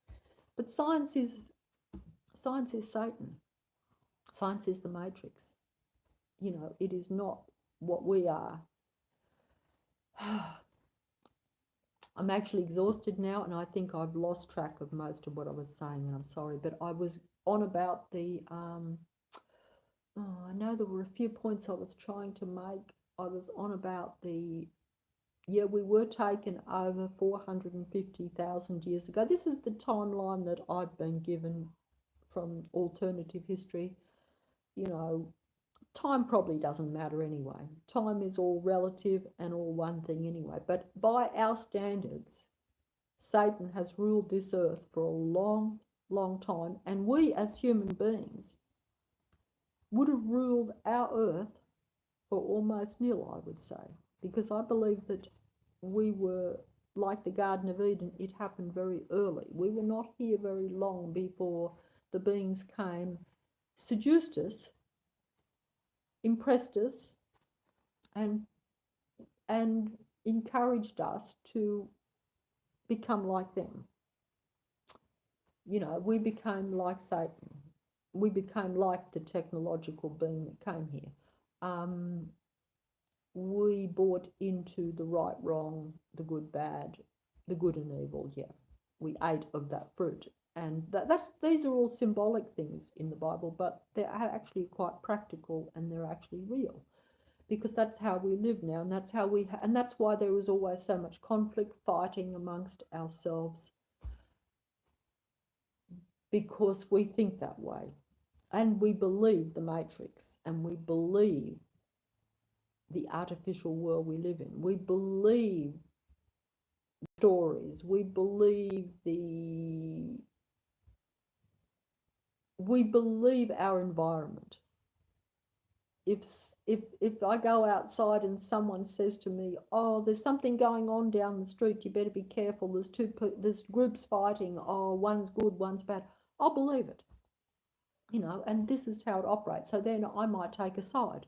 But science is Satan. Science is the matrix. It is not what we are. I'm actually exhausted now, and I think I've lost track of most of what I was saying, and I'm sorry, but I was on about the, I know there were a few points I was trying to make. I was on about we were taken over 450,000 years ago. This is the timeline that I've been given from alternative history. Time probably doesn't matter anyway. Time is all relative and all one thing anyway. But by our standards, Satan has ruled this earth for a long, long time. And we as human beings would have ruled our earth for almost nil, I would say. Because I believe that we were like the Garden of Eden. It happened very early. We were not here very long before the beings came, seduced us, impressed us, and encouraged us to become like them. We became like Satan. We became like the technological being that came here. We bought into the right, wrong, the good, bad, the good and evil. Yeah, we ate of that fruit. And these are all symbolic things in the Bible, but they're actually quite practical, and they're actually real, because that's how we live now, and that's how and that's why there is always so much conflict, fighting amongst ourselves, because we think that way, and we believe the matrix, and we believe the artificial world we live in. We believe stories. We believe our environment. If I go outside and someone says to me, oh, there's something going on down the street, you better be careful, there's groups fighting, oh, one's good, one's bad, I'll believe it. And this is how it operates. So then I might take a side.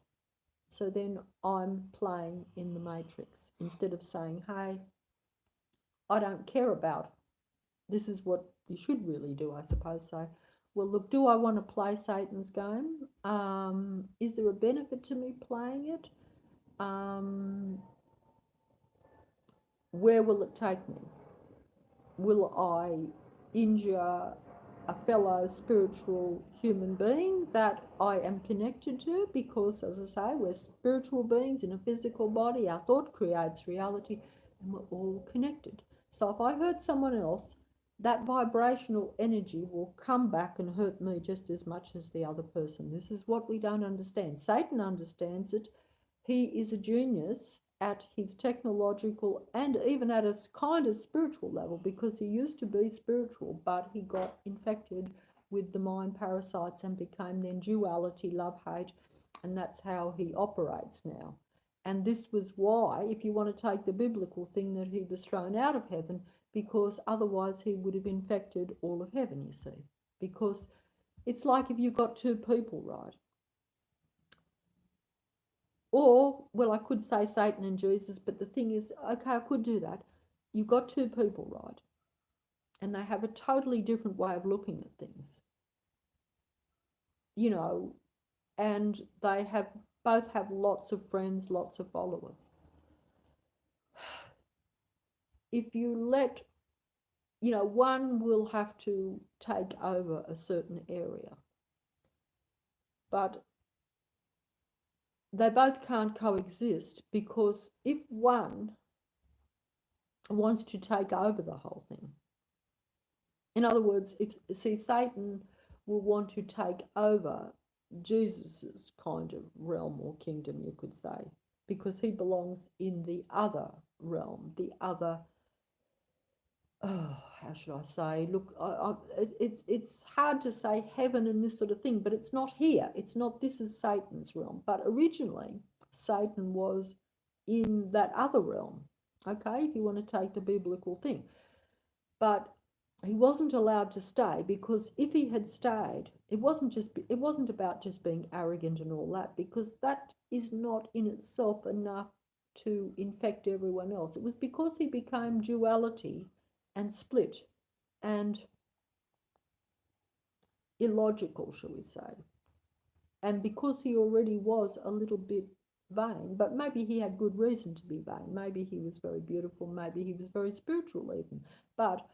So then I'm playing in the matrix, instead of saying, hey, I don't care about it. This is what you should really do, I suppose. So, well, look, do I want to play Satan's game? Is there a benefit to me playing it? Where will it take me? Will I injure a fellow spiritual human being that I am connected to, because, as I say, we're spiritual beings in a physical body. Our thought creates reality, and we're all connected. So if I hurt someone else, that vibrational energy will come back and hurt me just as much as the other person. This is what we don't understand. Satan understands it. He is a genius at his technological and even at a kind of spiritual level, because he used to be spiritual, but he got infected with the mind parasites and became then duality, love, hate, and that's how he operates now. And this was why, if you want to take the biblical thing, that he was thrown out of heaven, because otherwise he would have infected all of heaven, you see. Because it's like if you've got two people, right? Or, well, I could say Satan and Jesus, but the thing is, okay, I could do that. You've got two people, right? And they have a totally different way of looking at things, you know, and they have both have lots of friends, lots of followers. If you let, you know, one will have to take over a certain area, but they both can't coexist, because if one wants to take over the whole thing, in other words, if, see, Satan will want to take over Jesus's kind of realm or kingdom, you could say, because he belongs in the other realm, the other. Oh, how should I say? Look, it's hard to say heaven and this sort of thing, but it's not here. It's not. This is Satan's realm. But originally, Satan was in that other realm. Okay, if you want to take the biblical thing, but he wasn't allowed to stay, because if he had stayed, it wasn't about just being arrogant and all that, because that is not in itself enough to infect everyone else. It was because he became duality and split and illogical, shall we say, and because he already was a little bit vain, but maybe he had good reason to be vain. Maybe he was very beautiful, maybe he was very spiritual even, but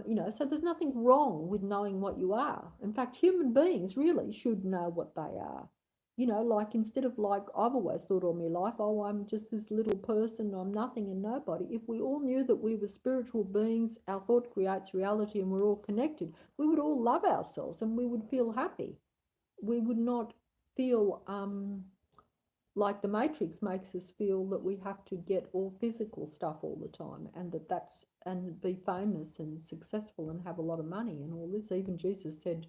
you know, so there's nothing wrong with knowing what you are. In fact, human beings really should know what they are. You know, like, instead of, like, I've always thought all my life, oh, I'm just this little person, I'm nothing and nobody. If we all knew that we were spiritual beings, our thought creates reality, and we're all connected, we would all love ourselves and we would feel happy. We would not feel like the Matrix makes us feel that we have to get all physical stuff all the time, and that's and be famous and successful and have a lot of money and all this. Even Jesus said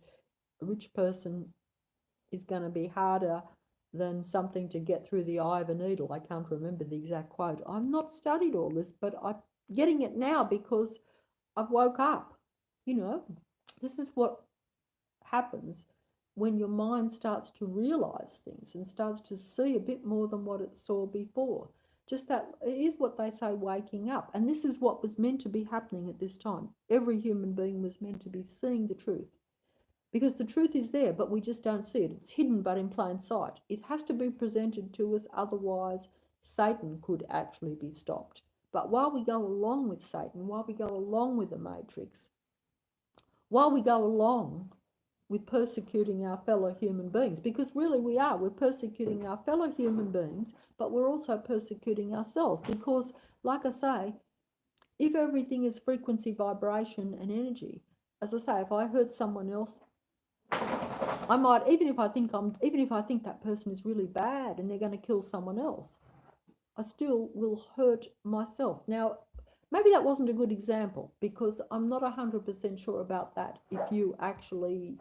a rich person is going to be harder than something to get through the eye of a needle. I can't remember the exact quote. I've not studied all this, but I'm getting it now because I've woke up. You know, this is what happens when your mind starts to realize things and starts to see a bit more than what it saw before. Just that, it is what they say, waking up. And this is what was meant to be happening at this time. Every human being was meant to be seeing the truth, because the truth is there, but we just don't see it. It's hidden but in plain sight. It has to be presented to us, otherwise Satan could actually be stopped. But while we go along with Satan, while we go along with the Matrix, while we go along with persecuting our fellow human beings, because really we're persecuting our fellow human beings, but we're also persecuting ourselves, because, like I say, if everything is frequency, vibration and energy, as I say, if I hurt someone else, I might, even if I think that person is really bad and they're going to kill someone else, I still will hurt myself. Now, maybe that wasn't a good example, because I'm not 100% sure about that. If you actually,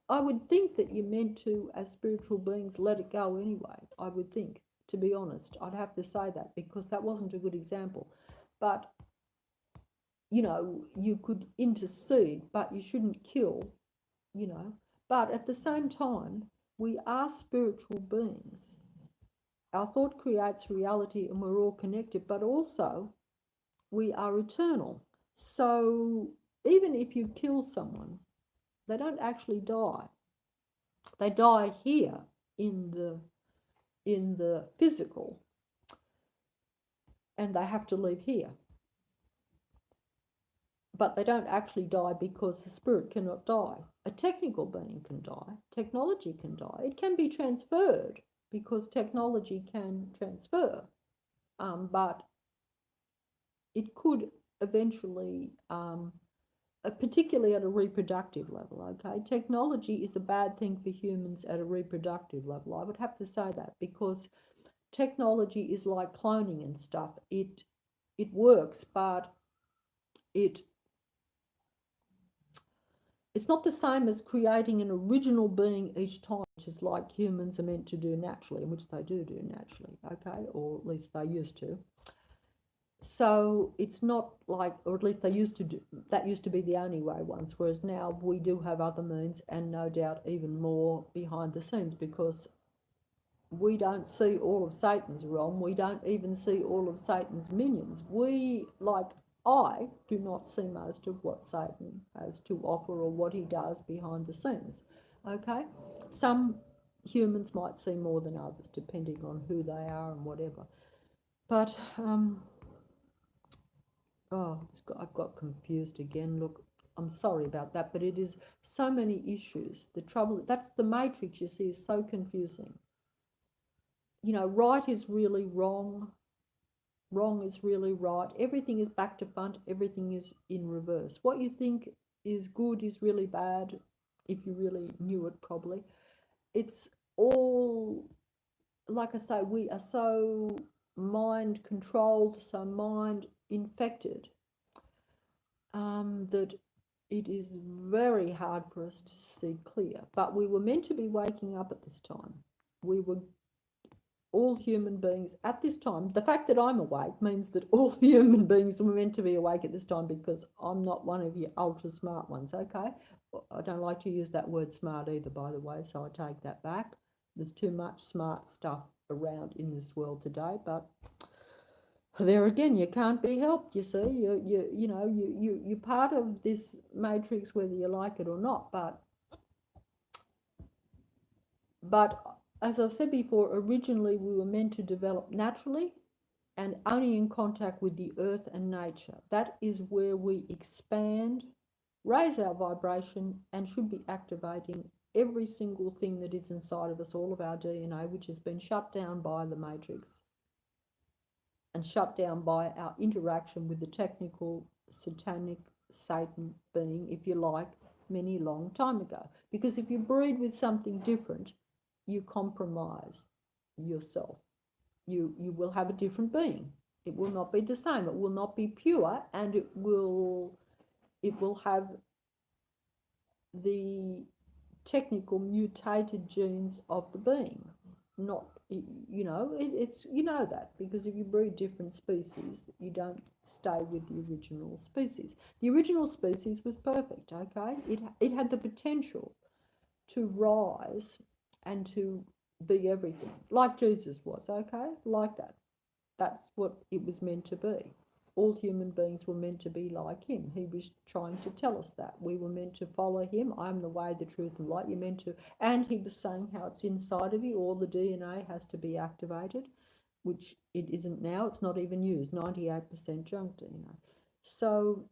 I would think that you're meant to, as spiritual beings, let it go anyway. I would think, to be honest. I'd have to say that, because that wasn't a good example. But, you know, you could intercede, but you shouldn't kill, you know. But at the same time, we are spiritual beings. Our thought creates reality and we're all connected, but also we are eternal. So even if you kill someone, they don't actually die. They die here in the physical, and they have to leave here. but they don't actually die because the spirit cannot die. A technical being can die. Technology can die. It can be transferred because technology can transfer, but it could eventually, particularly at a reproductive level, okay? Technology is a bad thing for humans at a reproductive level. I would have to say that because technology is like cloning and stuff. It works, but it's not the same as creating an original being each time, which is like humans are meant to do naturally, which they do naturally, okay? Or at least they used to. So it's not like, or at least they used to do, that used to be the only way once, whereas now we do have other means and no doubt even more behind the scenes, because we don't see all of Satan's realm. We don't even see all of Satan's minions. I do not see most of what Satan has to offer or what he does behind the scenes. Okay? Some humans might see more than others, depending on who they are and whatever. But, I've got confused again. Look, I'm sorry about that, but it is so many issues. The trouble, that's the matrix, you see, is so confusing. You know, right is really wrong, wrong is really right. Everything is back to front, everything is in reverse. What you think is good is really bad, if you really knew it probably. It's all, like I say, we are so mind controlled, so mind infected, that it is very hard for us to see clear. But we were meant to be waking up at this time. We were all human beings at this time. The fact that I'm awake means that all human beings were meant to be awake at this time, because I'm not one of you ultra smart ones, okay? I don't like to use that word smart either, by the way, so I take that back. There's too much smart stuff around in this world today, but there again, you can't be helped, you see. You're part of this matrix whether you like it or not, but as I've said before, originally we were meant to develop naturally and only in contact with the earth and nature. That is where we expand, raise our vibration, and should be activating every single thing that is inside of us, all of our DNA, which has been shut down by the matrix and shut down by our interaction with the technical, satanic, Satan being, if you like, many long time ago. Because if you breed with something different, you compromise yourself. You will have a different being. It will not be the same. It will not be pure, and it will have the technical mutated genes of the being. Not, it's that, because if you breed different species, you don't stay with the original species. The original species was perfect, okay? It had the potential to rise and to be everything, like Jesus was, okay? Like that. That's what it was meant to be. All human beings were meant to be like him. He was trying to tell us that. We were meant to follow him. I'm the way, the truth, and light. You're meant to. And he was saying how it's inside of you. All the DNA has to be activated, which it isn't now. It's not even used. 98% junk DNA. So,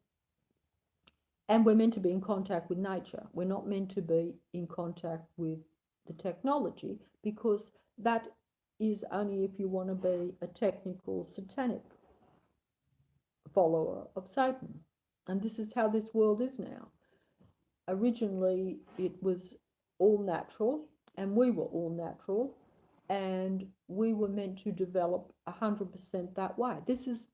and we're meant to be in contact with nature. We're not meant to be in contact with the technology, because that is only if you want to be a technical satanic follower of Satan. And this is how this world is now. Originally, it was all natural, and we were all natural, and we were meant to develop 100% that way. This is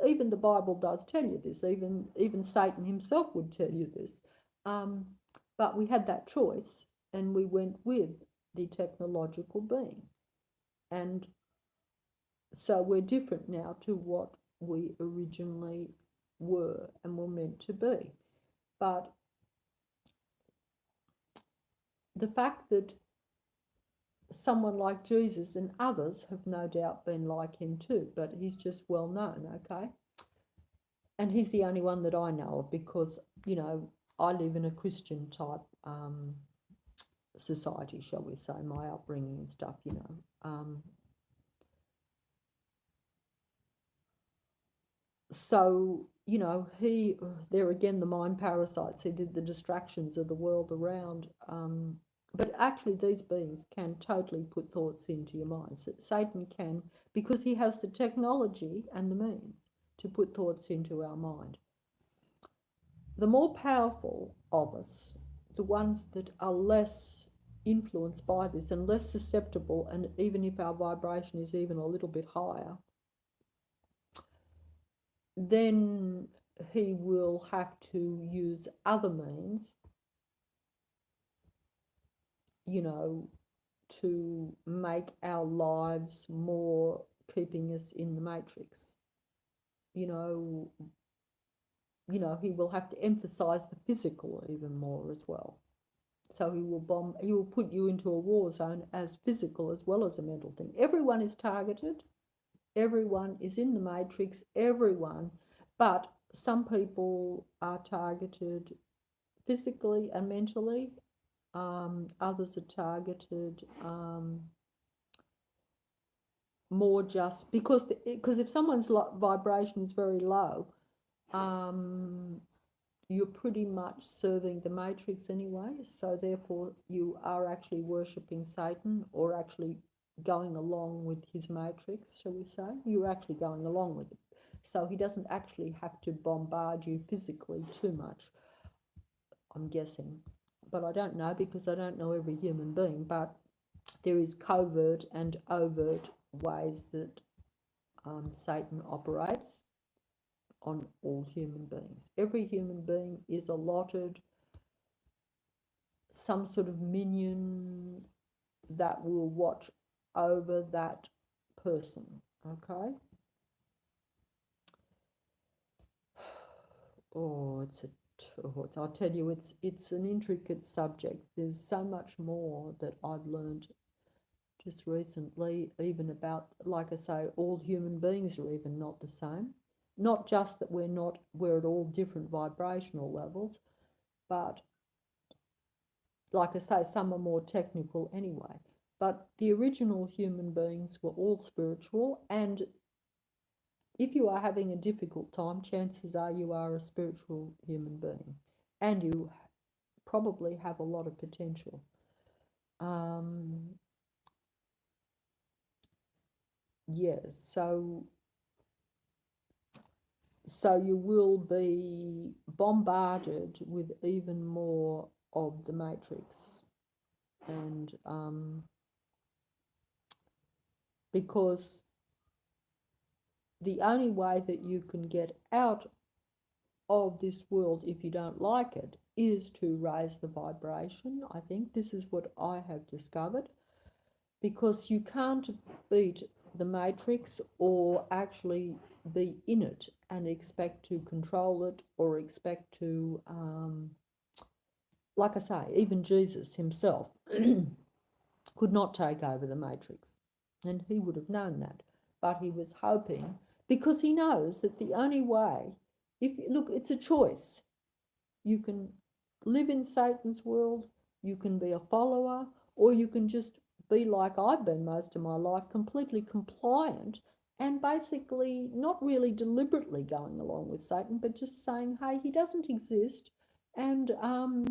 even the Bible does tell you this. Even Satan himself would tell you this. But we had that choice, and we went with the technological being. And so we're different now to what we originally were and were meant to be. But the fact that someone like Jesus and others have no doubt been like him too, but he's just well known, okay? And he's the only one that I know of, because, I live in a Christian type society, shall we say, my upbringing and stuff, So, there again, the mind parasites, he did the distractions of the world around. But actually, these beings can totally put thoughts into your mind. So Satan can, because he has the technology and the means to put thoughts into our mind. The more powerful of us, the ones that are less influenced by this and less susceptible, and even if our vibration is even a little bit higher, then he will have to use other means, to make our lives more keeping us in the matrix. You know, he will have to emphasize the physical even more as well. So he will put you into a war zone as physical as well as a mental thing. Everyone is targeted, everyone is in the matrix, everyone, but some people are targeted physically and mentally, others are targeted more just because if someone's vibration is very low, you're pretty much serving the matrix anyway, so therefore you are actually worshipping Satan, or actually going along with his matrix, shall we say. You're actually going along with it, so he doesn't actually have to bombard you physically too much, I'm guessing. But I don't know, because I don't know every human being, but there is covert and overt ways that Satan operates on all human beings. Every human being is allotted some sort of minion that will watch over that person, okay? I'll tell you, it's an intricate subject. There's so much more that I've learned just recently, even about, like I say, all human beings are even not the same. Not just that we're at all different vibrational levels, but like I say, some are more technical anyway. But the original human beings were all spiritual, and if you are having a difficult time, chances are you are a spiritual human being, and you probably have a lot of potential. Yes, so you will be bombarded with even more of the matrix, and because the only way that you can get out of this world, if you don't like it, is to raise the vibration. I think this is what I have discovered, because you can't beat the matrix or actually be in it and expect to control it, or expect to, like I say, even Jesus himself could not take over the matrix, and he would have known that, but he was hoping, because he knows that the only way, look, it's a choice. You can live in Satan's world, you can be a follower, or you can just be like I've been most of my life, completely compliant, and basically not really deliberately going along with Satan, but just saying, hey, he doesn't exist, and I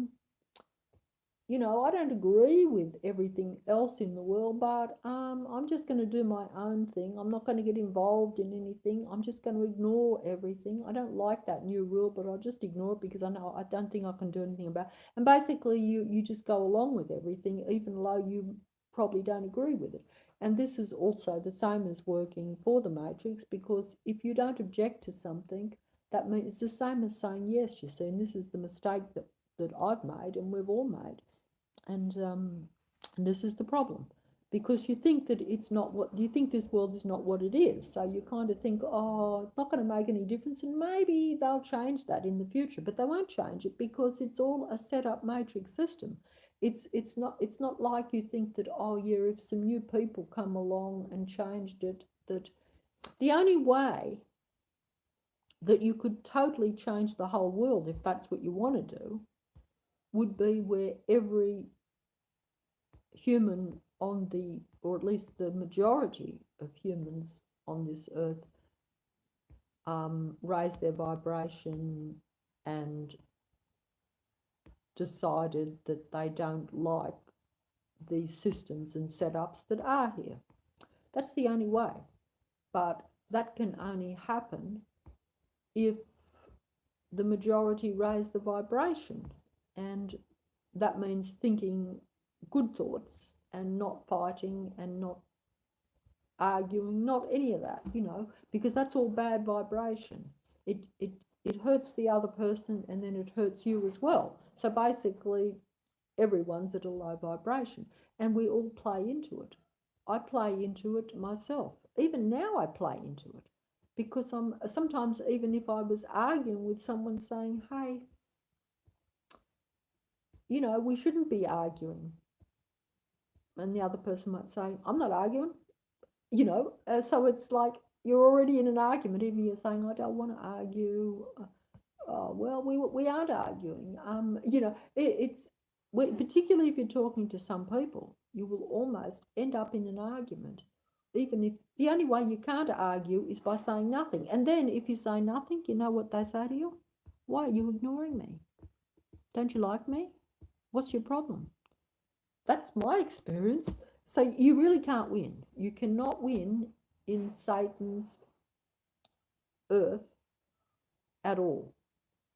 don't agree with everything else in the world, but I'm just going to do my own thing. I'm not going to get involved in anything. I'm just going to ignore everything. I don't like that new rule, but I'll just ignore it because I don't think I can do anything about it. And basically, you just go along with everything, even though you probably don't agree with it. And this is also the same as working for the Matrix, because if you don't object to something, that means it's the same as saying yes, you see, and this is the mistake that I've made and we've all made. And this is the problem, because you think that it's not what you think, this world is not what it is. So you kind of think, oh, it's not going to make any difference, and maybe they'll change that in the future, but they won't change it, because it's all a set up matrix system. It's not like you think that, oh yeah, if some new people come along and changed it, that the only way that you could totally change the whole world, if that's what you want to do, would be where every human on the, or at least the majority of humans on this earth, raised their vibration and decided that they don't like these systems and setups that are here. That's the only way. But that can only happen if the majority raise the vibration. And that means thinking good thoughts and not fighting and not arguing, not any of that, because that's all bad vibration. It hurts the other person and then it hurts you as well. So basically, everyone's at a low vibration and we all play into it. I play into it myself. Even now I play into it because sometimes, even if I was arguing with someone saying, hey, we shouldn't be arguing. And the other person might say, I'm not arguing. So it's like you're already in an argument, even you're saying, I don't want to argue. Well, we aren't arguing. It's particularly if you're talking to some people, you will almost end up in an argument, even if the only way you can't argue is by saying nothing. And then if you say nothing, you know what they say to you? Why are you ignoring me? Don't you like me? What's your problem? That's my experience. So you really can't win. You cannot win in Satan's earth at all.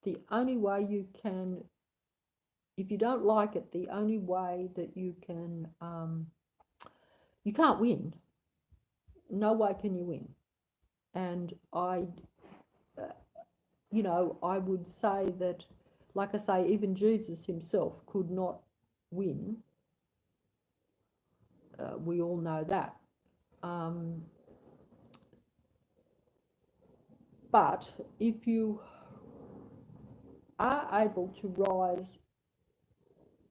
The only way you can, if you don't like it, the only way that you can, you can't win. No way can you win. And I would say that, like I say, even Jesus himself could not win. We all know that. But if you are able to rise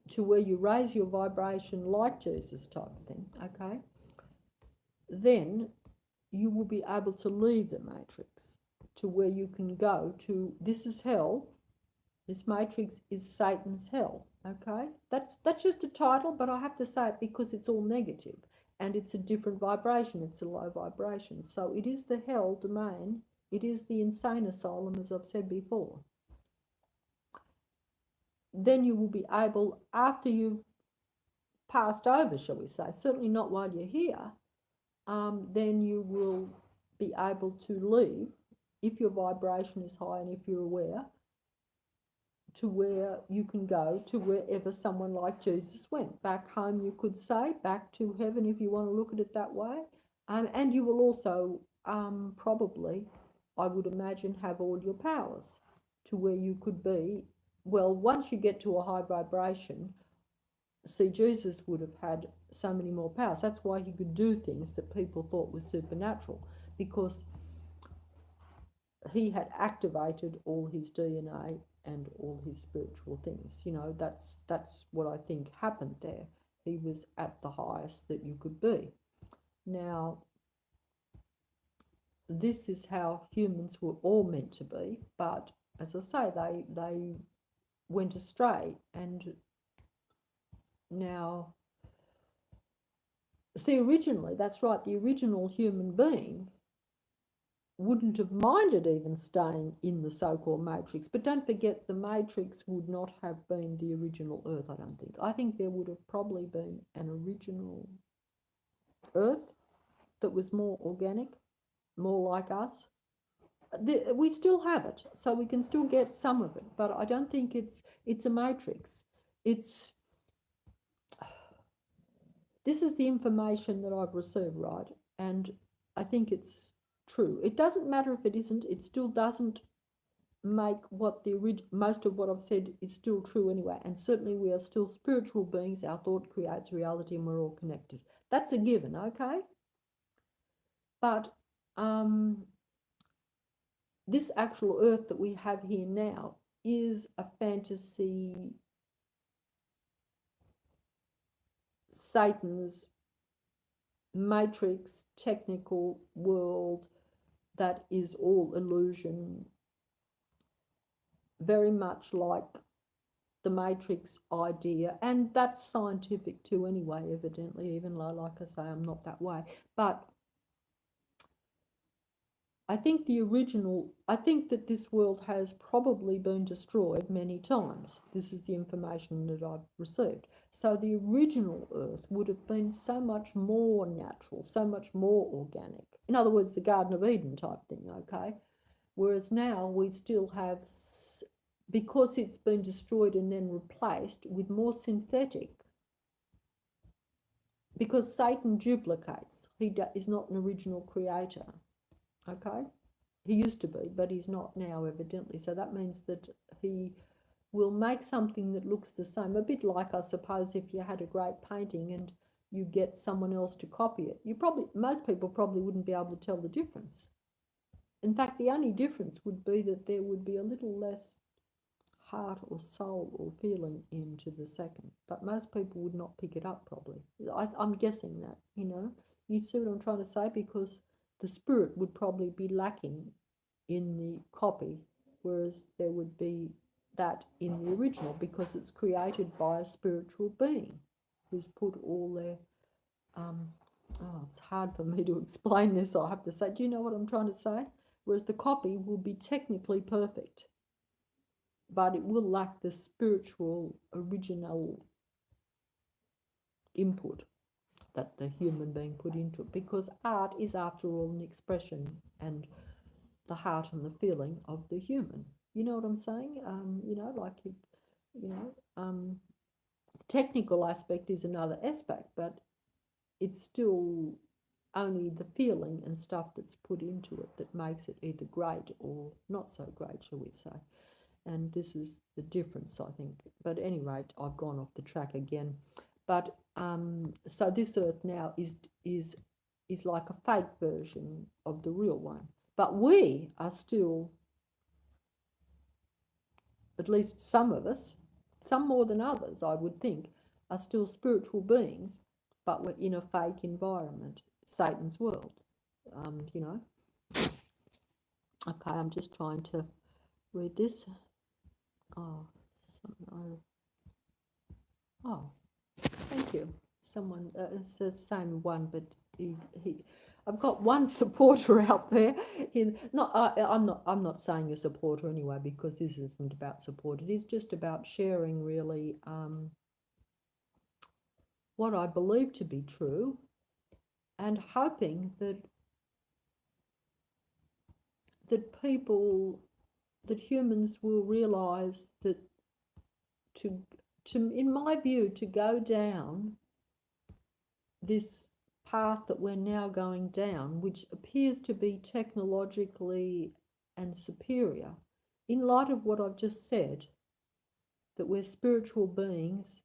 to where you raise your vibration like Jesus type of thing, okay, then you will be able to leave the matrix to where you can go to, this is hell, this matrix is Satan's hell, okay? That's just a title, but I have to say it because it's all negative and it's a different vibration, it's a low vibration. So it is the hell domain, it is the insane asylum, as I've said before. Then you will be able, after you've passed over, shall we say, certainly not while you're here, then you will be able to leave, if your vibration is high and if you're aware, to where you can go to wherever someone like Jesus went. Back home, you could say, back to heaven, if you want to look at it that way. And you will also probably, I would imagine, have all your powers to where you could be. Well, once you get to a high vibration, see, Jesus would have had so many more powers. That's why he could do things that people thought were supernatural, because he had activated all his DNA and all his spiritual things. That's what I think happened there. He was at the highest that you could be. Now, this is how humans were all meant to be, but as I say, they went astray. And now, see, originally, that's right, the original human being wouldn't have minded even staying in the so-called matrix. But don't forget, the matrix would not have been the original Earth, I don't think. I think there would have probably been an original Earth that was more organic, more like us. We still have it, so we can still get some of it, but I don't think it's a matrix. This is the information that I've received, right? And I think it's true. It doesn't matter if it isn't, it still doesn't make what most of what I've said is still true anyway. And certainly we are still spiritual beings. Our thought creates reality and we're all connected. That's a given, okay? But this actual Earth that we have here now is a fantasy, Satan's matrix technical world that is all illusion, very much like the matrix idea. And that's scientific too anyway, evidently, even though, like I say, I'm not that way. But I think that this world has probably been destroyed many times. This is the information that I've received. So the original Earth would have been so much more natural, so much more organic. In other words, the Garden of Eden type thing, okay? Whereas now we still have, because it's been destroyed and then replaced with more synthetic, because Satan duplicates. He is not an original creator, okay? He used to be, but he's not now, evidently. So that means that he will make something that looks the same, a bit like, I suppose, if you had a great painting and you get someone else to copy it. Most people probably wouldn't be able to tell the difference. In fact, the only difference would be that there would be a little less heart or soul or feeling into the second. But most people would not pick it up probably. I'm guessing that, you know. You see what I'm trying to say? Because the spirit would probably be lacking in the copy, whereas there would be that in the original because it's created by a spiritual being who's put all their it's hard for me to explain this, I have to say. Do you know what I'm trying to say? Whereas the copy will be technically perfect, but it will lack the spiritual original input that the human being put into it, because art is, after all, an expression and the heart and the feeling of the human. You know what I'm saying? You know, like if, you know, the technical aspect is another aspect, but it's still only the feeling and stuff that's put into it that makes it either great or not so great, shall we say. And this is the difference, I think. But at any rate, I've gone off the track again. But so this Earth now is like a fake version of the real one. But we are still, at least some of us, some more than others, I would think, are still spiritual beings, but we're in a fake environment, Satan's world. You know. Okay, I'm just trying to read this. Oh, thank you. Someone, it's the same one, but I've got one supporter out there. I'm not saying a supporter anyway, because this isn't about support. It is just about sharing, really, what I believe to be true, and hoping that humans will realise that to in my view, to go down this path that we're now going down, which appears to be technologically and superior, in light of what I've just said, that we're spiritual beings,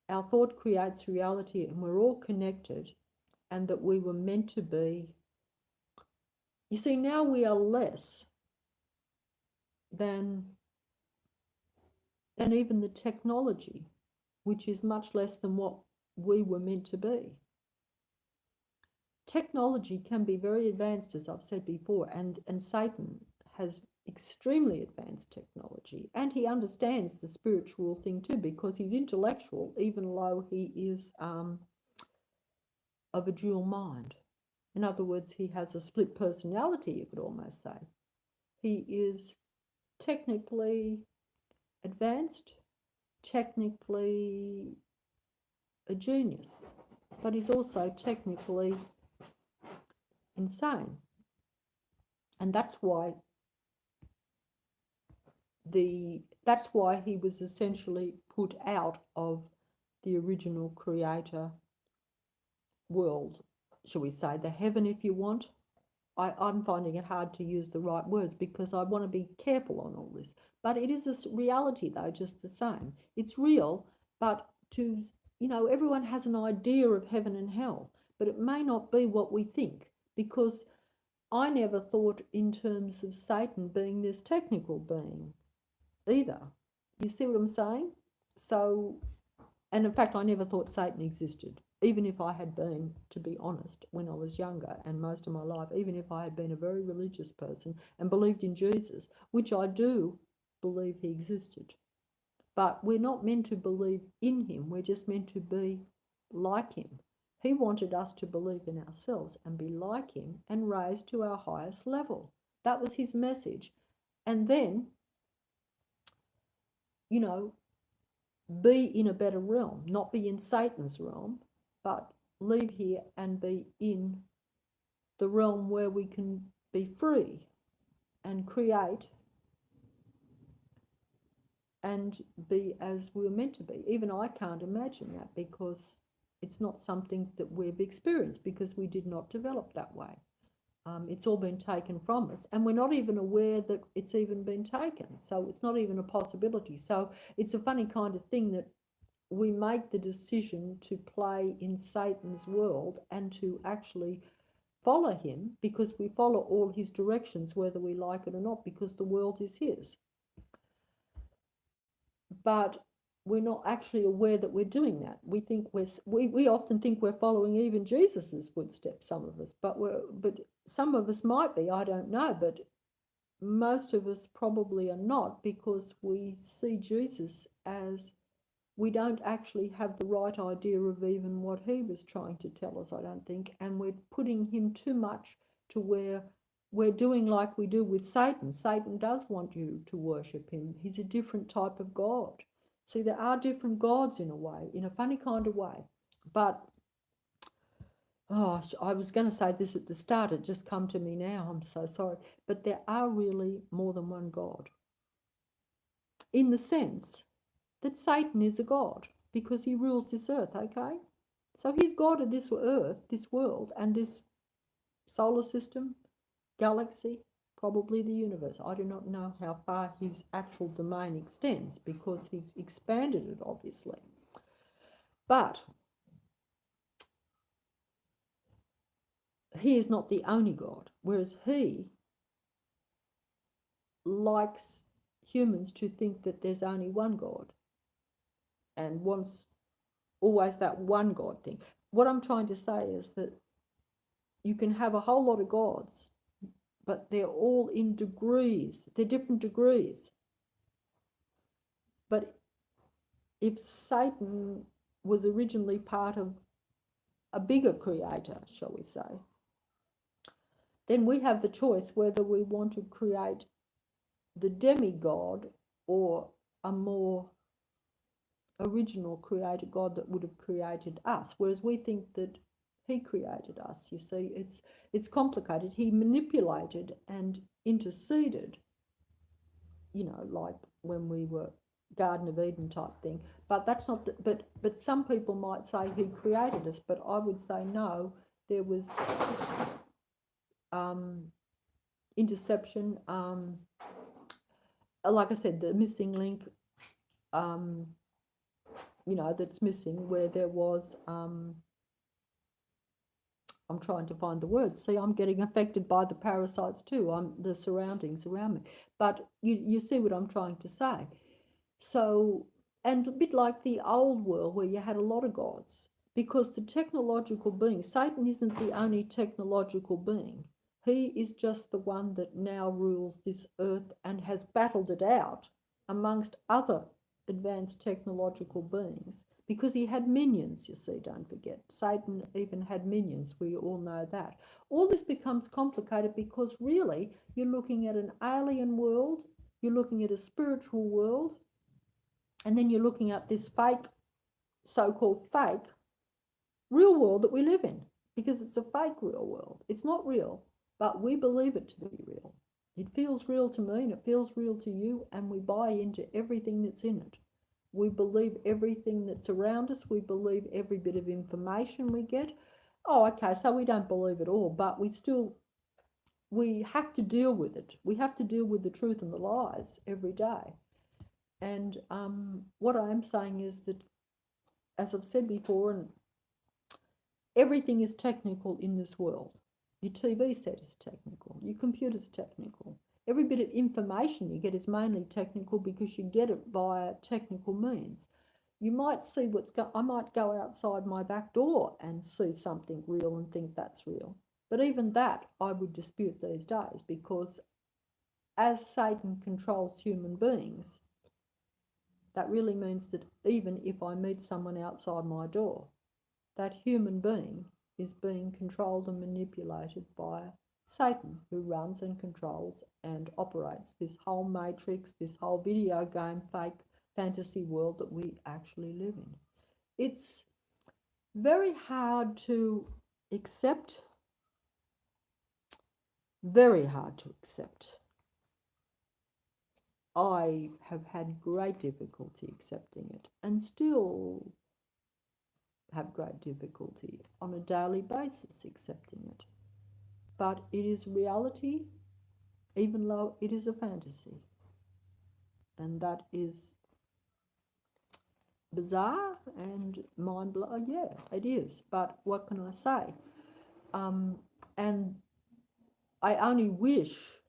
our thought creates reality, and we're all connected, and that we were meant to be. You see, now we are less than even the technology, which is much less than what we were meant to be. Technology can be very advanced, as I've said before, and Satan has extremely advanced technology, and he understands the spiritual thing too, because he's intellectual, even though he is of a dual mind. In other words, he has a split personality, you could almost say. He is technically advanced, technically a genius, but he's also technically insane. And that's why he was essentially put out of the original creator world, shall we say, the heaven, if you want. I'm finding it hard to use the right words because I want to be careful on all this. But it is a reality, though, just the same. It's real, but everyone has an idea of heaven and hell, but it may not be what we think, because I never thought in terms of Satan being this technical being either. You see what I'm saying? So, and in fact, I never thought Satan existed. Even if I had been, to be honest, when I was younger and most of my life, even if I had been a very religious person and believed in Jesus, which I do believe he existed. But we're not meant to believe in him, we're just meant to be like him. He wanted us to believe in ourselves and be like him and raise to our highest level. That was his message. And then, you know, be in a better realm, not be in Satan's realm, but leave here and be in the realm where we can be free and create and be as we were meant to be. Even I can't imagine that, because it's not something that we've experienced, because we did not develop that way. It's all been taken from us, and we're not even aware that it's even been taken. So it's not even a possibility. So it's a funny kind of thing that we make the decision to play in Satan's world and to actually follow him, because we follow all his directions, whether we like it or not, because the world is his. But we're not actually aware that we're doing that. We think we often think we're following even Jesus's footsteps, some of us, but some of us might be, I don't know, but most of us probably are not, because we see Jesus as, we don't actually have the right idea of even what he was trying to tell us, I don't think, and we're putting him too much to where we're doing like we do with Satan. Satan does want you to worship him. He's a different type of God. See, there are different gods in a way, in a funny kind of way. But, oh, I was going to say this at the start, it just come to me now, I'm so sorry. But there are really more than one God, in the sense that Satan is a god, because he rules this earth, okay? So he's God of this earth, this world, and this solar system, galaxy, probably the universe. I do not know how far his actual domain extends, because he's expanded it, obviously. But he is not the only God, whereas he likes humans to think that there's only one God, and wants always that one God thing. What I'm trying to say is that you can have a whole lot of gods, but they're all in degrees. They're different degrees. But if Satan was originally part of a bigger creator, shall we say, then we have the choice whether we want to create the demigod or a more original creator God that would have created us. Whereas we think that he created us. You see, it's complicated. He manipulated and interceded, you know, like when we were Garden of Eden type thing. But that's not but some people might say he created us, but I would say no, there was interception, like I said, the missing link, you know, that's missing, where there was I'm trying to find the words. See, I'm getting affected by the parasites too. The surroundings around me. But you see what I'm trying to say. So, and a bit like the old world where you had a lot of gods, because the technological being, Satan isn't the only technological being. He is just the one that now rules this earth and has battled it out amongst other advanced technological beings, because he had minions, you see, don't forget. Satan even had minions, we all know that. All this becomes complicated because really you're looking at an alien world, you're looking at a spiritual world, and then you're looking at this fake, so-called fake, real world that we live in, because it's a fake real world. It's not real, but we believe it to be real. It feels real to me and it feels real to you, and we buy into everything that's in it. We believe everything that's around us. We believe every bit of information we get. Oh, okay, so we don't believe it all, but we have to deal with it. We have to deal with the truth and the lies every day. And what I am saying is that, as I've said before, and everything is technical in this world. Your TV set is technical. Your computer's technical. Every bit of information you get is mainly technical because you get it via technical means. You might see I might go outside my back door and see something real and think that's real. But even that I would dispute these days, because as Satan controls human beings, that really means that even if I meet someone outside my door, that human being is being controlled and manipulated by Satan, who runs and controls and operates this whole matrix, this whole video game fake fantasy world that we actually live in. It's very hard to accept, very hard to accept. I have had great difficulty accepting it and still have great difficulty on a daily basis accepting it. But it is reality, even though it is a fantasy. And that is bizarre and mind-blowing. Yeah, it is. But what can I say? And I only wish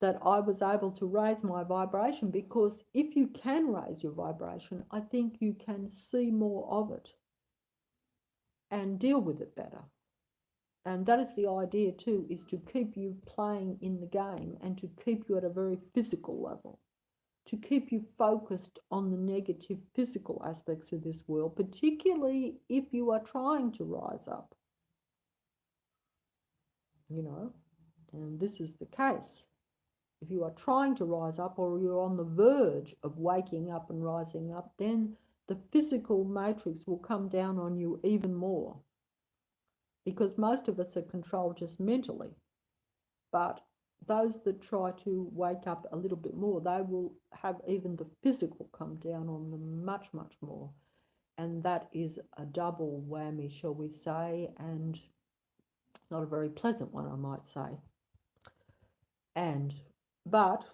that I was able to raise my vibration, because if you can raise your vibration, I think you can see more of it and deal with it better. And that is the idea too, is to keep you playing in the game and to keep you at a very physical level, to keep you focused on the negative physical aspects of this world, particularly if you are trying to rise up, and this is the case. If you are trying to rise up, or you're on the verge of waking up and rising up, then the physical matrix will come down on you even more, because most of us are controlled just mentally. But those that try to wake up a little bit more, they will have even the physical come down on them much, much more. And that is a double whammy, shall we say, and not a very pleasant one, I might say. But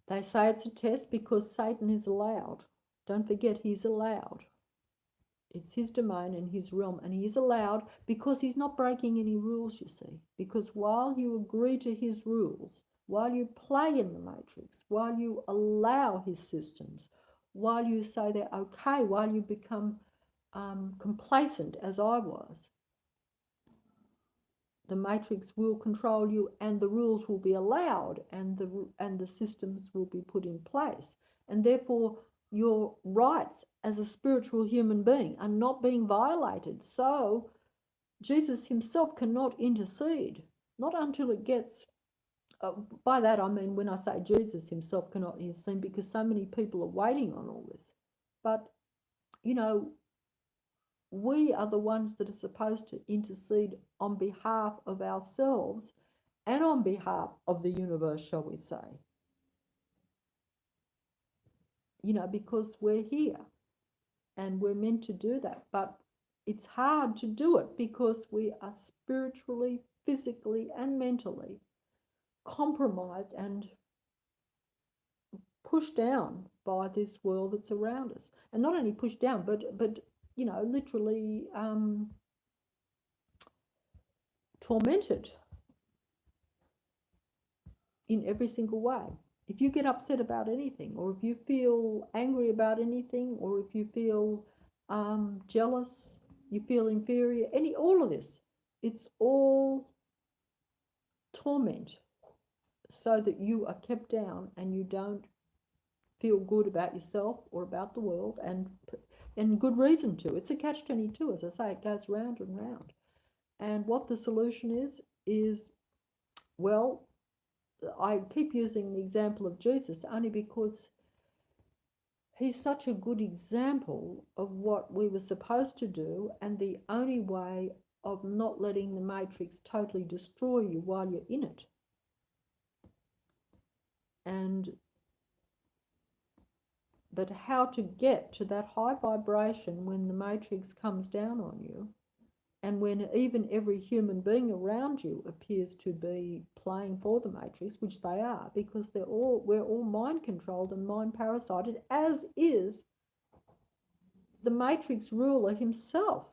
they say it's a test because Satan is allowed. Don't forget, he's allowed. It's his domain and his realm, and he is allowed because he's not breaking any rules, you see. Because while you agree to his rules, while you play in the matrix, while you allow his systems, while you say they're okay, while you become complacent, as I was, the matrix will control you, and the rules will be allowed, and the systems will be put in place, and therefore your rights as a spiritual human being are not being violated. So Jesus himself cannot intercede, not until it gets, by that I mean when I say Jesus himself cannot intercede, because so many people are waiting on all this. But, we are the ones that are supposed to intercede on behalf of ourselves and on behalf of the universe, shall we say. Because we're here and we're meant to do that. But it's hard to do it because we are spiritually, physically, and mentally compromised and pushed down by this world that's around us. And not only pushed down, but literally tormented in every single way. If you get upset about anything, or if you feel angry about anything, or if you feel jealous, you feel inferior, all of this, it's all torment, so that you are kept down and you don't feel good about yourself or about the world, and good reason to. It's a catch-22, as I say, it goes round and round. And what the solution is, well, I keep using the example of Jesus only because he's such a good example of what we were supposed to do, and the only way of not letting the matrix totally destroy you while you're in it. But how to get to that high vibration when the matrix comes down on you, and when even every human being around you appears to be playing for the matrix, which they are, because we're all mind controlled and mind parasited, as is the matrix ruler himself.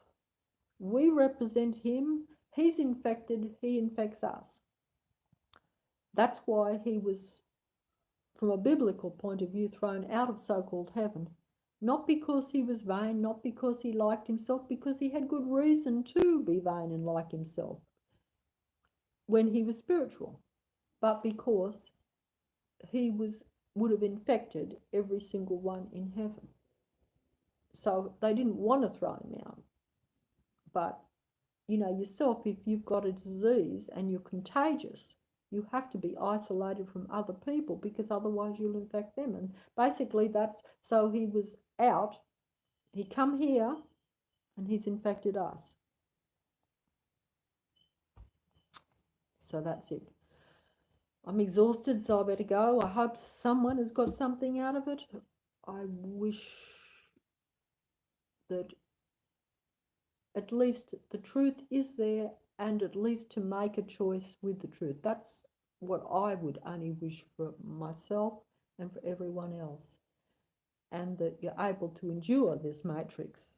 We represent him. He's infected. He infects us. That's why he was, from a biblical point of view, thrown out of so-called heaven. Not because he was vain, not because he liked himself, because he had good reason to be vain and like himself when he was spiritual, but because he would have infected every single one in heaven. So they didn't want to throw him out, but yourself, if you've got a disease and you're contagious, you have to be isolated from other people because otherwise you'll infect them. And basically that's, so he was out, he come here and he's infected us. So that's it. I'm exhausted, so I better go. I hope someone has got something out of it. I wish that at least the truth is there, and at least to make a choice with the truth. That's what I would only wish for myself and for everyone else, and that you're able to endure this matrix